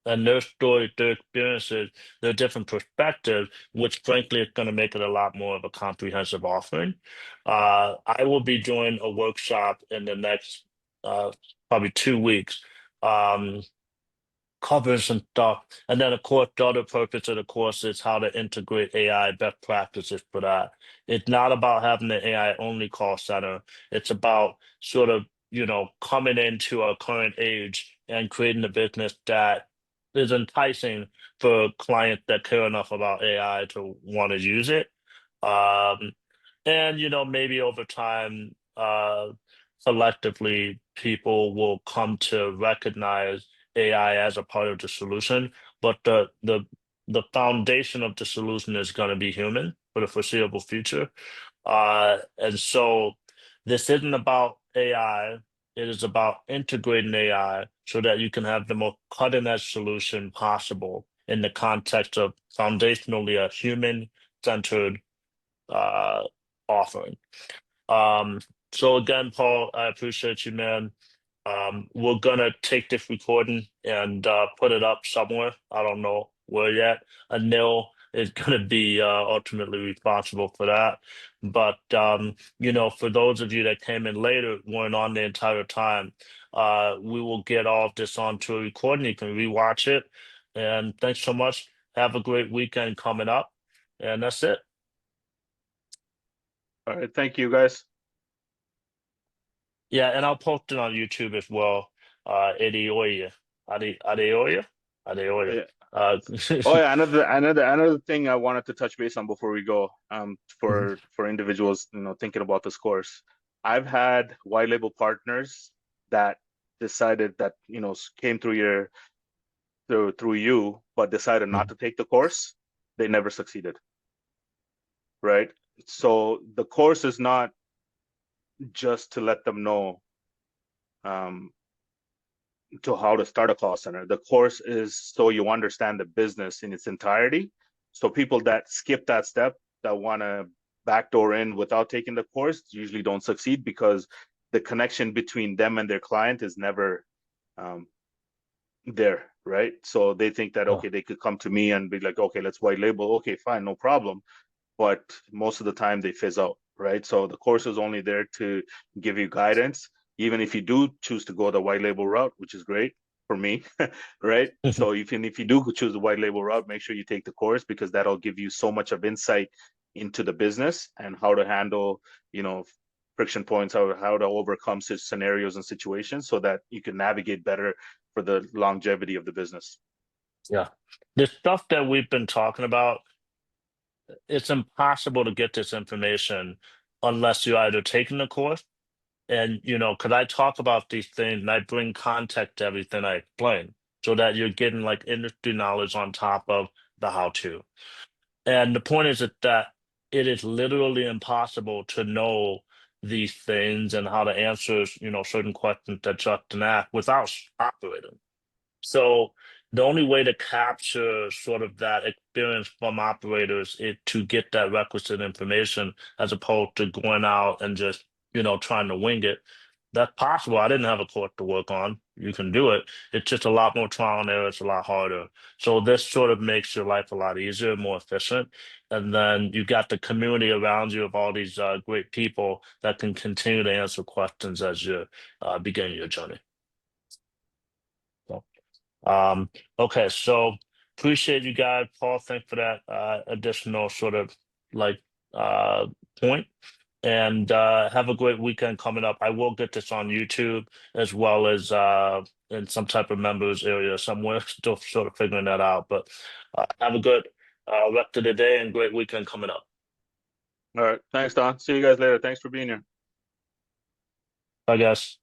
And their stories, their experiences, their different perspectives, which frankly is going to make it a lot more of a comprehensive offering. I will be doing a workshop in the next probably 2 weeks. Um, Covers some stuff. And then, of course, the other purpose of the course is how to integrate AI best practices for that. It's not about having the AI only call center. It's about sort of, coming into our current age and creating a business that is enticing for clients that care enough about AI to want to use it. Um, and maybe over time, collectively, people will come to recognize AI as a part of the solution, but the foundation of the solution is going to be human for the foreseeable future. And so this isn't about AI. It is about integrating AI so that you can have the most cutting edge solution possible in the context of foundationally a human centered uh, offering. Um, so again, Paul, I appreciate you, man. We're gonna take this recording and put it up somewhere. I don't know where yet. Anil is gonna be ultimately responsible for that. But for those of you that came in later, weren't on the entire time, we will get all of this onto a recording. You can rewatch it. And thanks so much. Have a great weekend coming up. And that's it. All right, thank you, guys. Yeah, and I'll post it on YouTube as well. Adeoye. Adeoye? Adeoye. Yeah. Uh, Oh yeah, another thing I wanted to touch base on before we go, for individuals, thinking about this course. I've had white label partners that decided that, came through you, but decided not to take the course. They never succeeded, right? So the course is not just to let them know, um, to how to start a call center. The course is so you understand the business in its entirety. So people that skip that step, that want to backdoor in without taking the course, usually don't succeed because the connection between them and their client is never, um, there, right? So they think that, yeah. okay, they could come to me and be like, okay, let's white label. Okay, fine, no problem. But most of the time they fizz out, right? So the course is only there to give you guidance, even if you do choose to go the white label route, which is great for me, right? So if you do choose the white label route, make sure you take the course because that'll give you so much of insight into the business and how to handle, you know, friction points, how to overcome such scenarios and situations so that you can navigate better for the longevity of the business. Yeah. The stuff that we've been talking about, it's impossible to get this information unless you're either taking the course and, because I talk about these things and I bring context to everything I explain so that you're getting like industry knowledge on top of the how to. And the point is that it is literally impossible to know these things and how to answer, certain questions that Justin asked without operating. So the only way to capture sort of that experience from operators is to get that requisite information as opposed to going out and just, trying to wing it. That's possible. I didn't have a course to work on. You can do it. It's just a lot more trial and error. It's a lot harder. So this sort of makes your life a lot easier, more efficient. And then you got the community around you of all these great people that can continue to answer questions as you begin your journey. So. Okay, so appreciate you guys, Paul. Thanks for that additional sort of like uh point. And have a great weekend coming up. I will get this on YouTube as well as in some type of members area somewhere. Still sort of figuring that out. But have a good rest of the day and great weekend coming up. All right. Thanks, Don. See you guys later. Thanks for being here. Bye guys.